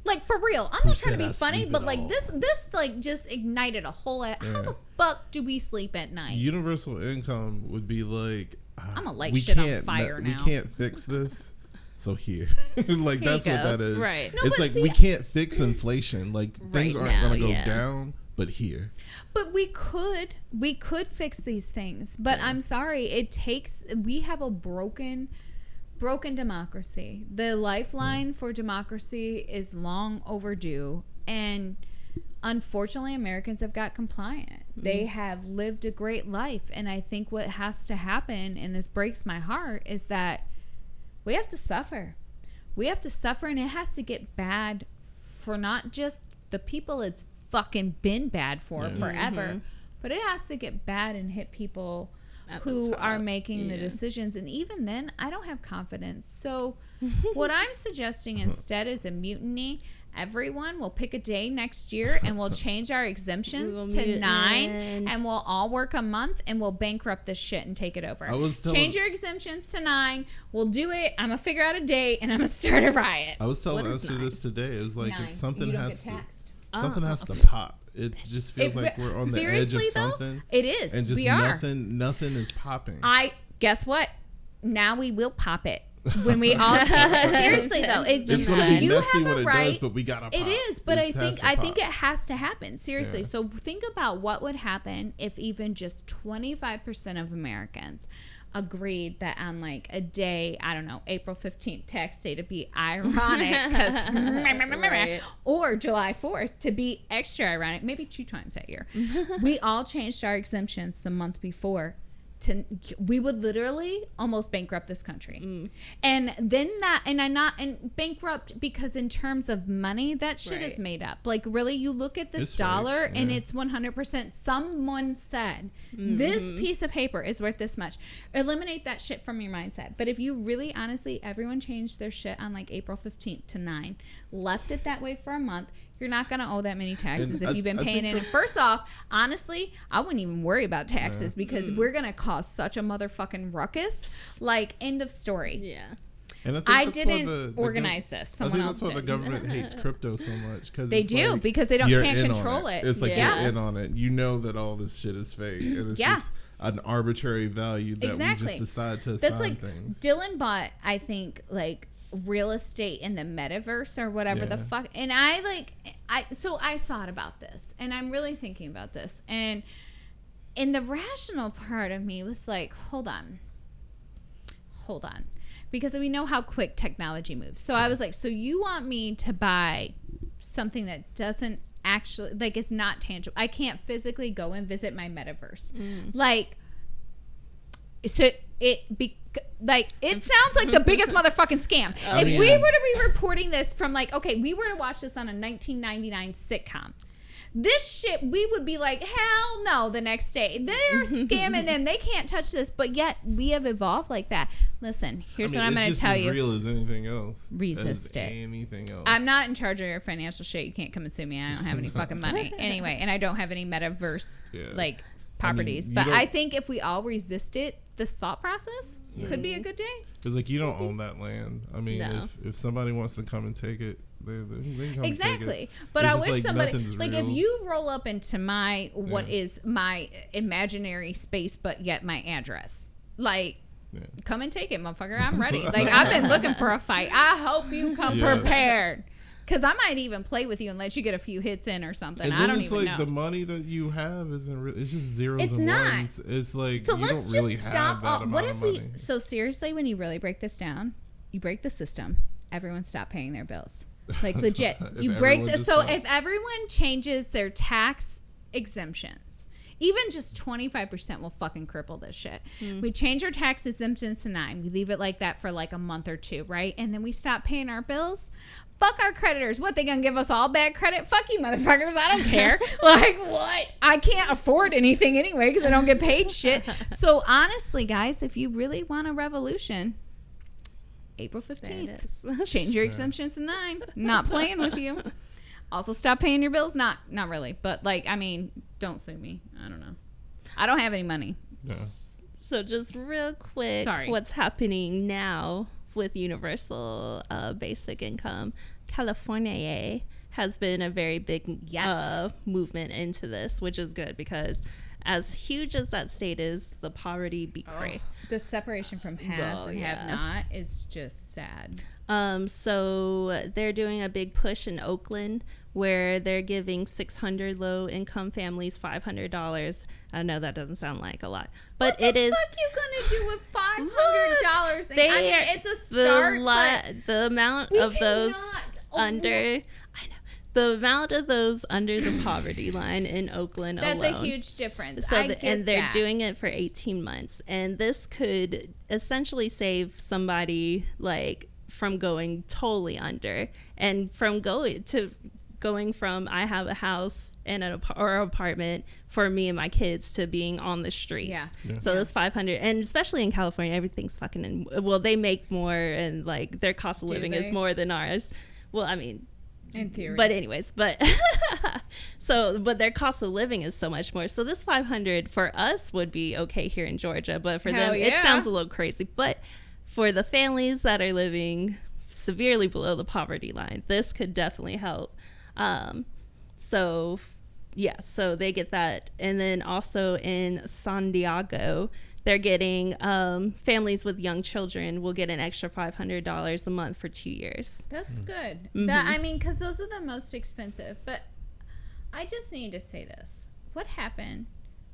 Like for real, I'm not trying to said be I funny, sleep but at like all? this like just ignited a whole. How the fuck do we sleep at night? Universal income would be like I'm gonna light we shit on can't fire we now. can't fix this, so here like that's you what go. that is. Right. No, It's but like see- we can't fix inflation, like things Right aren't now, gonna go yeah. down, but here But we could fix these things. But I'm sorry, we have a broken democracy. The lifeline for democracy is long overdue, and unfortunately Americans have got compliant. They have lived a great life, and I think what has to happen, and this breaks my heart, is that we have to suffer. We have to suffer, and it has to get bad for not just the people it's fucking been bad for forever, but it has to get bad and hit people At who the top. are making the Yeah. decisions. And even then, I don't have confidence. So what I'm suggesting instead is a mutiny. Everyone will pick a day next year and we'll change our We will exemptions to mutiny. 9, and we'll all work a month and we'll bankrupt this shit and take it over. I was telling- Change your exemptions to 9. We'll do it. I'm gonna figure out a date and I'm gonna start a riot. I was telling What is Esther this today. It was like 9. if something You don't has get to taxed. something has to pop. It just feels like we're on the edge of Seriously, though, something. it is. And just We are. nothing is popping. Guess what? Now we will pop it. When we all change it, seriously though, it's so gonna be you messy have when a it right. does, but we gotta pop. It is, but I think it pop. has to happen. Seriously. Yeah. So think about what would happen if even just 25% of Americans agreed that on like a day, I don't know, April 15th tax day to be ironic because Right. or July 4th to be extra ironic, maybe 2 times that year. We all changed our exemptions the month before. We would literally almost bankrupt this country. And then and bankrupt because in terms of money, that shit Right. is made up. Like really, you look at this It's dollar fake, and yeah. it's 100%. Someone said this piece of paper is worth this much. Eliminate that shit from your mindset. But if you really honestly, everyone changed their shit on like April 15th to 9, left it that way for a month, you're not going to owe that many taxes And if you've been I paying think it. And first off, honestly, I wouldn't even worry about taxes because we're going to cause such a motherfucking ruckus. Like, end of story. Yeah. And I, think I that's why didn't organize this. Someone I think else that's why the did. government hates crypto so much. Cause They it's do like because they can't you're in on control it. It's like Yeah. you're in on it. You know that all this shit is fake. And it's Yeah. just an arbitrary value that Exactly. we just decide to That's assign like things. Dylan bought, I think, like real estate in the metaverse or whatever the Yeah. fuck. And so I thought about this and I'm really thinking about this. And the rational part of me was like, hold on. Because we know how quick technology moves. So I was like, so you want me to buy something that doesn't actually, like, it's not tangible. I can't physically go and visit my metaverse. Like, so it sounds like the biggest motherfucking scam. If we were to be reporting this from like, okay, we were to watch this on a 1999 sitcom. This shit, we would be like, hell no, the next day. They're scamming them. They can't touch this. But yet, we have evolved like that. Listen, here's what I'm going to tell you. It's real as anything else. Resist as it. Anything else. I'm not in charge of your financial shit. You can't come and sue me. I don't have any fucking money. Anyway, and I don't have any metaverse, like, properties. you But don't- I think if we all resist it, this thought process could be a good day. Because like you don't own that land. I mean, No. if somebody wants to come and take it, they can come Exactly. take it. But It's I just wish like somebody, nothing's like, if real. you roll up into what Yeah. is my imaginary space, but yet my address, like, Yeah. come and take it, motherfucker. I'm ready. Like, I've been looking for a fight. I hope you come Yeah. prepared. Because I might even play with you and let you get a few hits in or something. And I then don't it's even like know. the money that you have isn't real. It's just zeros It's and not. ones. It's like So you let's don't really just have stop. that amount What of if money. so seriously, when you really break this down, you break the system. Everyone stop paying their bills. Like legit. If You break everyone the just so stopped. if everyone changes their tax exemptions, even just 25% will fucking cripple this shit. We change our tax exemptions to 9. We leave it like that for like a month or 2, right? And then we stop paying our bills. Fuck our creditors. What, they gonna give us all bad credit? Fuck you, motherfuckers. I don't care. Like, what? I can't afford anything anyway because I don't get paid shit. So, honestly, guys, if you really want a revolution, April 15th. Change your exemptions to 9. Not playing with you. Also, stop paying your bills. Not really. But, like, I mean, don't sue me. I don't know. I don't have any money. Yeah. So just real quick, Sorry. what's happening now with universal basic income? California has been a very big Yes. movement into this, which is good because as huge as that state is, the poverty be cray. The separation from haves Well, and have yeah. not is just sad. So they're doing a big push in Oakland where they're giving 600 low-income families $500. I know that doesn't sound like a lot, but What it is. the fuck you gonna do with $500? They I mean, are- it's a start, but the amount we of those cannot under. I know the amount of those under the poverty line in Oakland that's alone. a huge difference. So I get and they're that. doing it for 18 months, and this could essentially save somebody like from going totally under and from going from I have a house and or apartment for me and my kids to being on the streets. Yeah. So this 500, and especially in California, everything's fucking. Well, they make more, and like their cost of Do living they? is more than ours. Well, I mean, in theory. but anyways, but but their cost of living is so much more. So this 500 for us would be okay here in Georgia, but for Hell them yeah. it sounds a little crazy. But for the families that are living severely below the poverty line, this could definitely help. So yeah, so they get that. And then also in San Diego, they're getting families with young children will get an extra $500 a month for 2 years. That's good. That, I mean, because those are the most expensive. But I just need to say this. What happened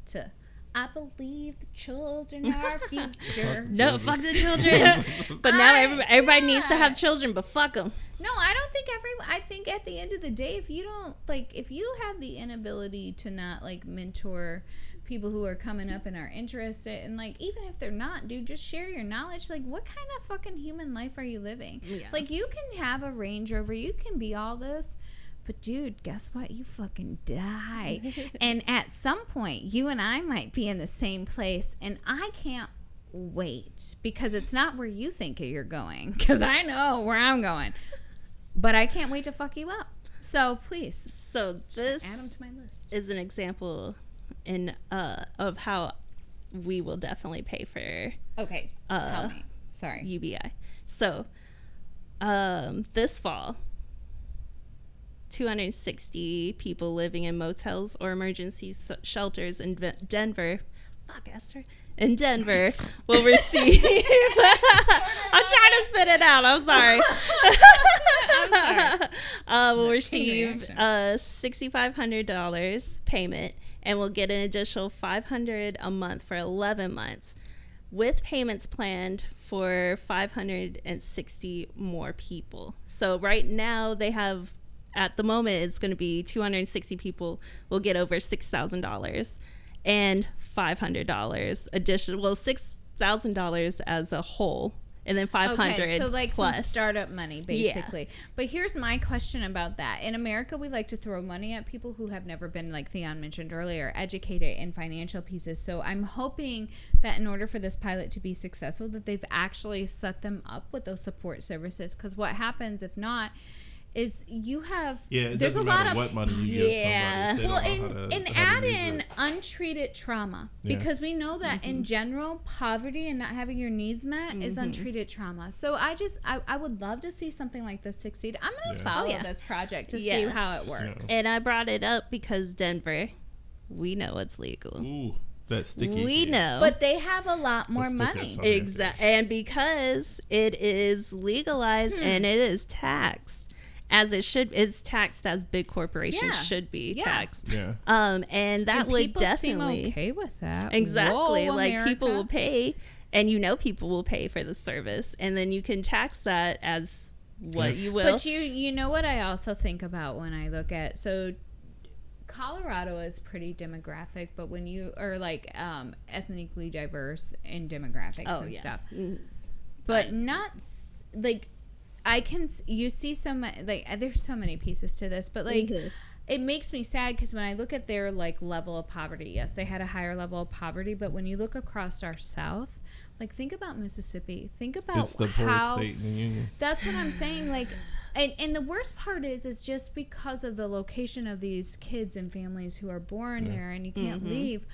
to I believe the children are our future? No, fuck the children. But now everybody needs to have children, but fuck them. No, I don't think I think at the end of the day, if you don't, like, if you have the inability to not, like, mentor people who are coming up and are interested, and, like, even if they're not, dude, just share your knowledge. Like, what kind of fucking human life are you living? Yeah. Like, you can have a Range Rover, you can be all this, but dude, guess what? You fucking die. And at some point, you and I might be in the same place, and I can't wait, because it's not where you think you're going, because I know where I'm going. But I can't wait to fuck you up. So please. So this add them to my list. Is an example of how we will definitely pay for. Okay, tell me. Sorry. UBI. So this fall, 260 people living in motels or emergency shelters in Denver. Fuck, Esther. In Denver will receive. I'm trying to spit it out. I'm sorry. Will receive $6,500 payment and will get an additional $500 a month for 11 months, with payments planned for 560 more people. So right now they have. At the moment, it's going to be 260 people will get over $6,000 and $500 additional. Well, $6,000 as a whole, and then $500. Okay, so like plus some startup money, basically. Yeah. But here's my question about that. In America, we like to throw money at people who have never been, like Theon mentioned earlier, educated in financial pieces. So I'm hoping that in order for this pilot to be successful, that they've actually set them up with those support services. Because what happens if not? Is you have there's a lot of what money you give somebody. Well, and add in untreated trauma, because we know that in general, poverty and not having your needs met is untreated trauma. So I would love to see something like this succeed. I'm gonna follow this project to see how it works. And I brought it up because Denver, we know it's legal. Ooh. That's sticky. We know. But they have a lot more money. Exactly. And because it is legalized and it is taxed. As it should, is taxed as big corporations should be taxed. Yeah. And that would people definitely seem okay with that. Exactly. Whoa, like America. people will pay, and people will pay for the service, and then you can tax that as what you will. But you know what I also think about when I look at Colorado is pretty demographic, but when you are like ethnically diverse in demographics and stuff, but not like. You see some, like, there's so many pieces to this, but like, it makes me sad because when I look at their like level of poverty, yes, they had a higher level of poverty, but when you look across our South, like, think about Mississippi, think about it's the poorest state in the union. That's what I'm saying. Like, and the worst part is just because of the location of these kids and families who are born there, and you can't leave.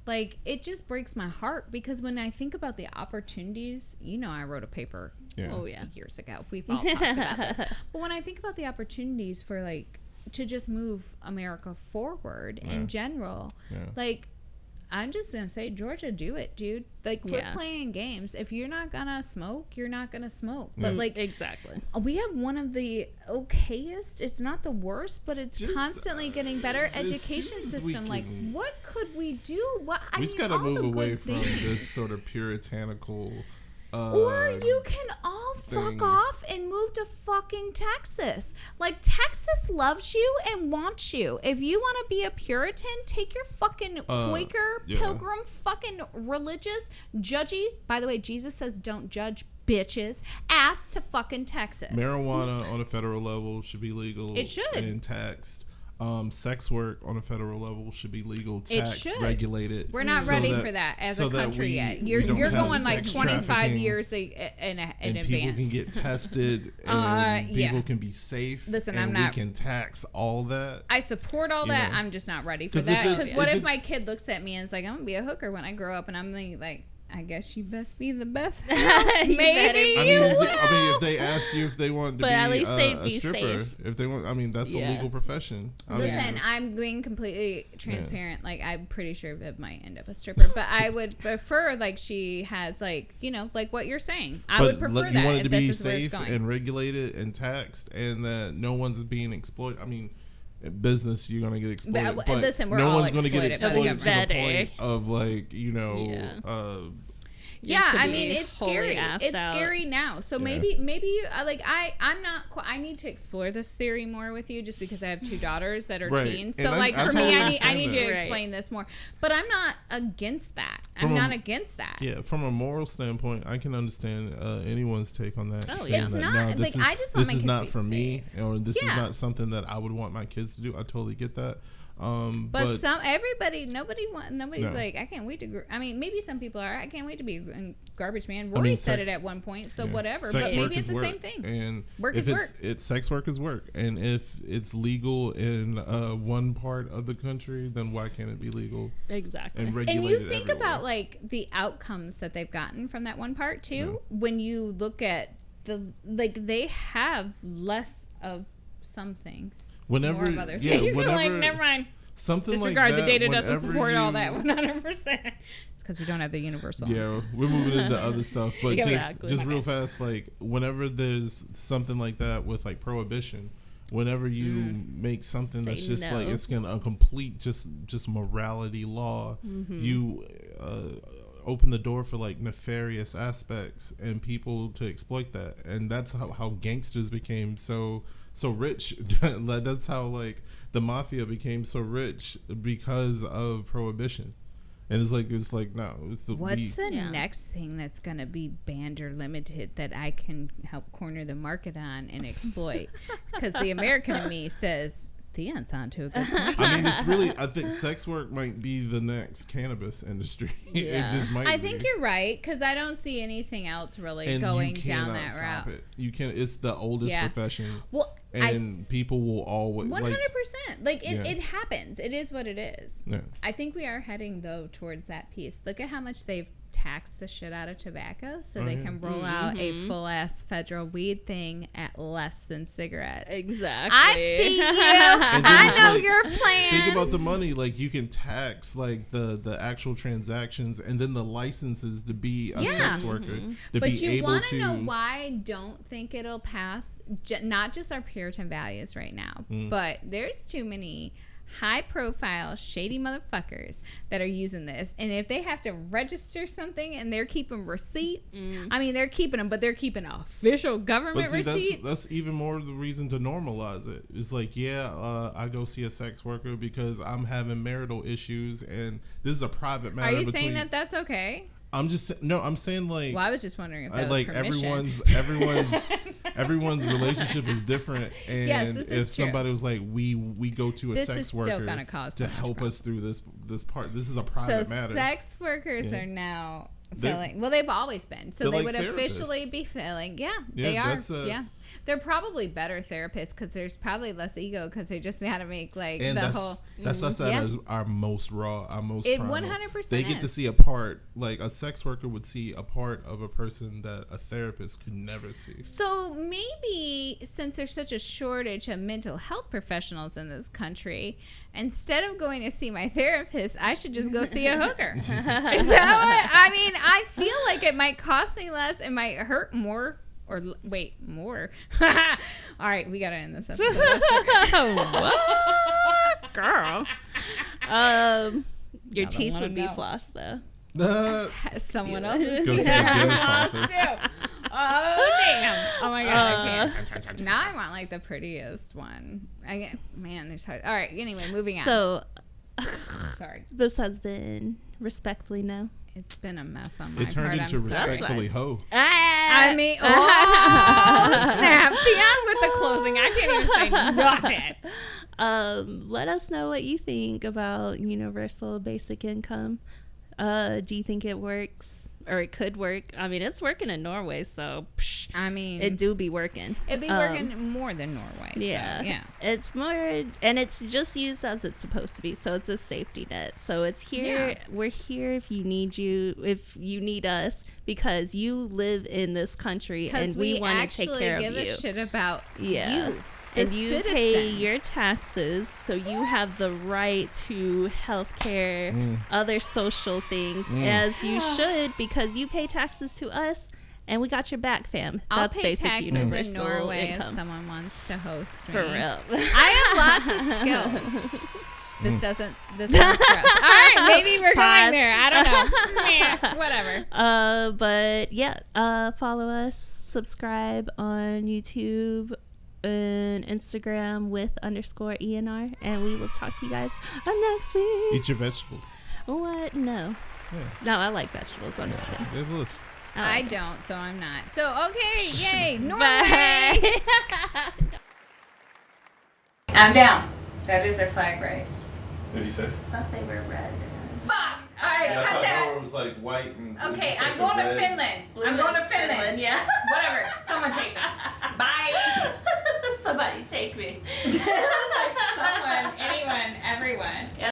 Like, it just breaks my heart because when I think about the opportunities, I wrote a paper years ago. We've all talked about this. But when I think about the opportunities for, like, to just move America forward in general, like, I'm just going to say, Georgia, do it, dude. Like, quit playing games. If you're not going to smoke, you're not going to smoke. But, like, exactly. We have one of the okayest, it's not the worst, but it's just, constantly getting better education system. Like, what could we do? We just got to move away from this sort of puritanical... or you can all fuck off and move to fucking Texas. Like, Texas loves you and wants you. If you want to be a Puritan, take your fucking Quaker, Pilgrim, fucking religious, judgy. By the way, Jesus says don't judge, bitches. Ass to fucking Texas. Marijuana on a federal level should be legal. It should. And taxed. Sex work on a federal level should be legal, taxed, regulated. We're not ready for that as a country yet. You're going like 25 years in advance. People can get tested, and people can be safe. Listen, and I'm not. We can tax all that. I support all that. I'm just not ready for that. Because what if my kid looks at me and is like, I'm gonna be a hooker when I grow up, and I'm like, I guess you best be the best. Maybe I mean, if they ask you if they want to But be at least they'd a be stripper, safe. if they want, I mean, that's a legal profession. Listen, I'm being completely transparent. Like, I'm pretty sure Viv might end up a stripper, but I would prefer, like, she has, like, you know, like what you're saying. I would prefer you that want it if to this be is where it's safe going. and regulated and taxed, and that no one's being exploited. I mean, in business, you're gonna get exploited. But listen, we're no all one's gonna get exploited by the exploited to the government. point of, like, you know, Yeah, Used to I be mean, it's wholly scary. assed It's out. scary now. So maybe like I'm not. I need to explore this theory more with you, just because I have 2 daughters that are Right. teens. And So I like for totally me, I understand need you to that. explain this more. But I'm not against that. I'm not against that. Yeah, from a moral standpoint, I can understand anyone's take on that. Oh, saying yeah. It's that, not no, like this I just want this my is kids to not be for me, safe. or this is Yeah. not something that I would want my kids to do. I totally get that. But nobody's No. like, I can't wait to. I mean, maybe some people are. I can't wait to be a garbage man. I Rory mean, said sex- it at one point, so yeah. whatever. Sex But work maybe it's is the work. same thing. And Work if is work. it's sex work is work, and if it's legal in one part of the country, then why can't it be legal Exactly. and And regulated you think everywhere? about like the outcomes that they've gotten from that one part too. When you look at they have less of some things, whenever, more of other yeah, things. whenever like, never mind. something Disregard. like that, The data doesn't whenever support all you- that 100%. It's because we don't have the universal. Yeah, we're moving into other stuff, but Exactly. just real fast, like whenever there's something like that with like prohibition, whenever you make something Say that's just no. like it's gonna a complete just morality law, you open the door for like nefarious aspects and people to exploit that, and that's how gangsters became so rich. That's how like the mafia became so rich because of prohibition. And it's like no, it's the What's the Yeah. next thing that's going to be banned or limited that I can help corner the market on and exploit? Because the American in me says, Theon's onto a good point. I mean, it's really. I think sex work might be the next cannabis industry. It Yeah. just might. I think be. you're right, because I don't see anything else really And going you down cannot that stop route. it. You can. It's the oldest Yeah. profession, Well, and people will always 100%. Like Yeah. it happens. It is what it is. Yeah. I think we are heading though towards that piece. Look at how much they've taxed the shit out of tobacco, so they can roll out a full ass federal weed thing at less than cigarettes. Exactly. I see you. And then I it's know like, your plan. Think about the money. Like you can tax like the actual transactions and then the licenses to be a Yeah. sex worker to But be you able want to to know why I don't think it'll pass? Not just our Puritan values right now, but there's too many high-profile, shady motherfuckers that are using this. And if they have to register something and they're keeping receipts, I mean, they're keeping them, but they're keeping official government But see, receipts. that's even more the reason to normalize it. It's like, I go see a sex worker because I'm having marital issues, and this is a private matter. Are you between, saying that that's okay? I'm just no. I'm saying like. Well, I was just wondering if that was like permission. everyone's relationship is different, and Yes, this if is true. somebody was like, we go to a This sex is still worker gonna cause so to much help problem. us through this part. This is a private So matter. sex workers Yeah. are now They're- filling. Well, they've always been. So They're they like would therapists. officially be filling. Yeah, Yeah, they are. that's a- Yeah, they're probably better therapists because there's probably less ego because they just know how to make like and the that's whole. that's us Yeah. as our most raw, our most. It primal. 100% They get to is. see a part, like a sex worker would see a part of a person that a therapist could never see. So maybe since there's such a shortage of mental health professionals in this country, instead of going to see my therapist, I should just go see a hooker. Is that what? I mean, I feel like it might cost me less. It might hurt more. Or wait, more. All right, we gotta end this episode. What? Girl. Your Y'all don't teeth wanna would be know. flossed though. Someone Go else's to the teeth. dentist's office. Oh damn! Oh my god! I can't. Now I want like the prettiest one. Man, there's hard. All right. Anyway, moving on. So Sorry, this has been Respectfully No. it's been a mess on my It turned part. into I'm sorry. respectfully ho. I mean, oh snap! Theon with the closing. I can't even say nothing. Let us know what you think about universal basic income. Do you think it works? or it could work. I mean, it's working in Norway, so I mean, it do be working. It'd be working more than Norway. Yeah. So, yeah. It's more, and it's just used as it's supposed to be. So it's a safety net. So it's here. Yeah. We're here if you need us, because you live in this country and we want to take care of you. Because we actually give a shit about you. And you pay your taxes, so you have the right to health care, other social things, as you should, because you pay taxes to us, and we got your back, fam. I'll That's pay basic taxes universal in Norway income. if someone wants to host me. For real. I have lots of skills. This sounds gross. All right, maybe we're going there. I don't know. Whatever. But yeah, follow us, subscribe on YouTube and Instagram with _ENR, and we will talk to you guys next week. Eat your vegetables. What? No. Yeah. No, I like vegetables, honestly. They're delicious. I don't, so I'm not. So, okay, yay, Norway! Bye. I'm down. That is our flag, right? What did he say? I thought they were red. Fuck! Alright, cut that. It was like white and. Okay, I'm going to Finland. I'm going to Finland. Yeah. Whatever. Someone take me. Bye. Somebody take me. Someone, anyone, everyone.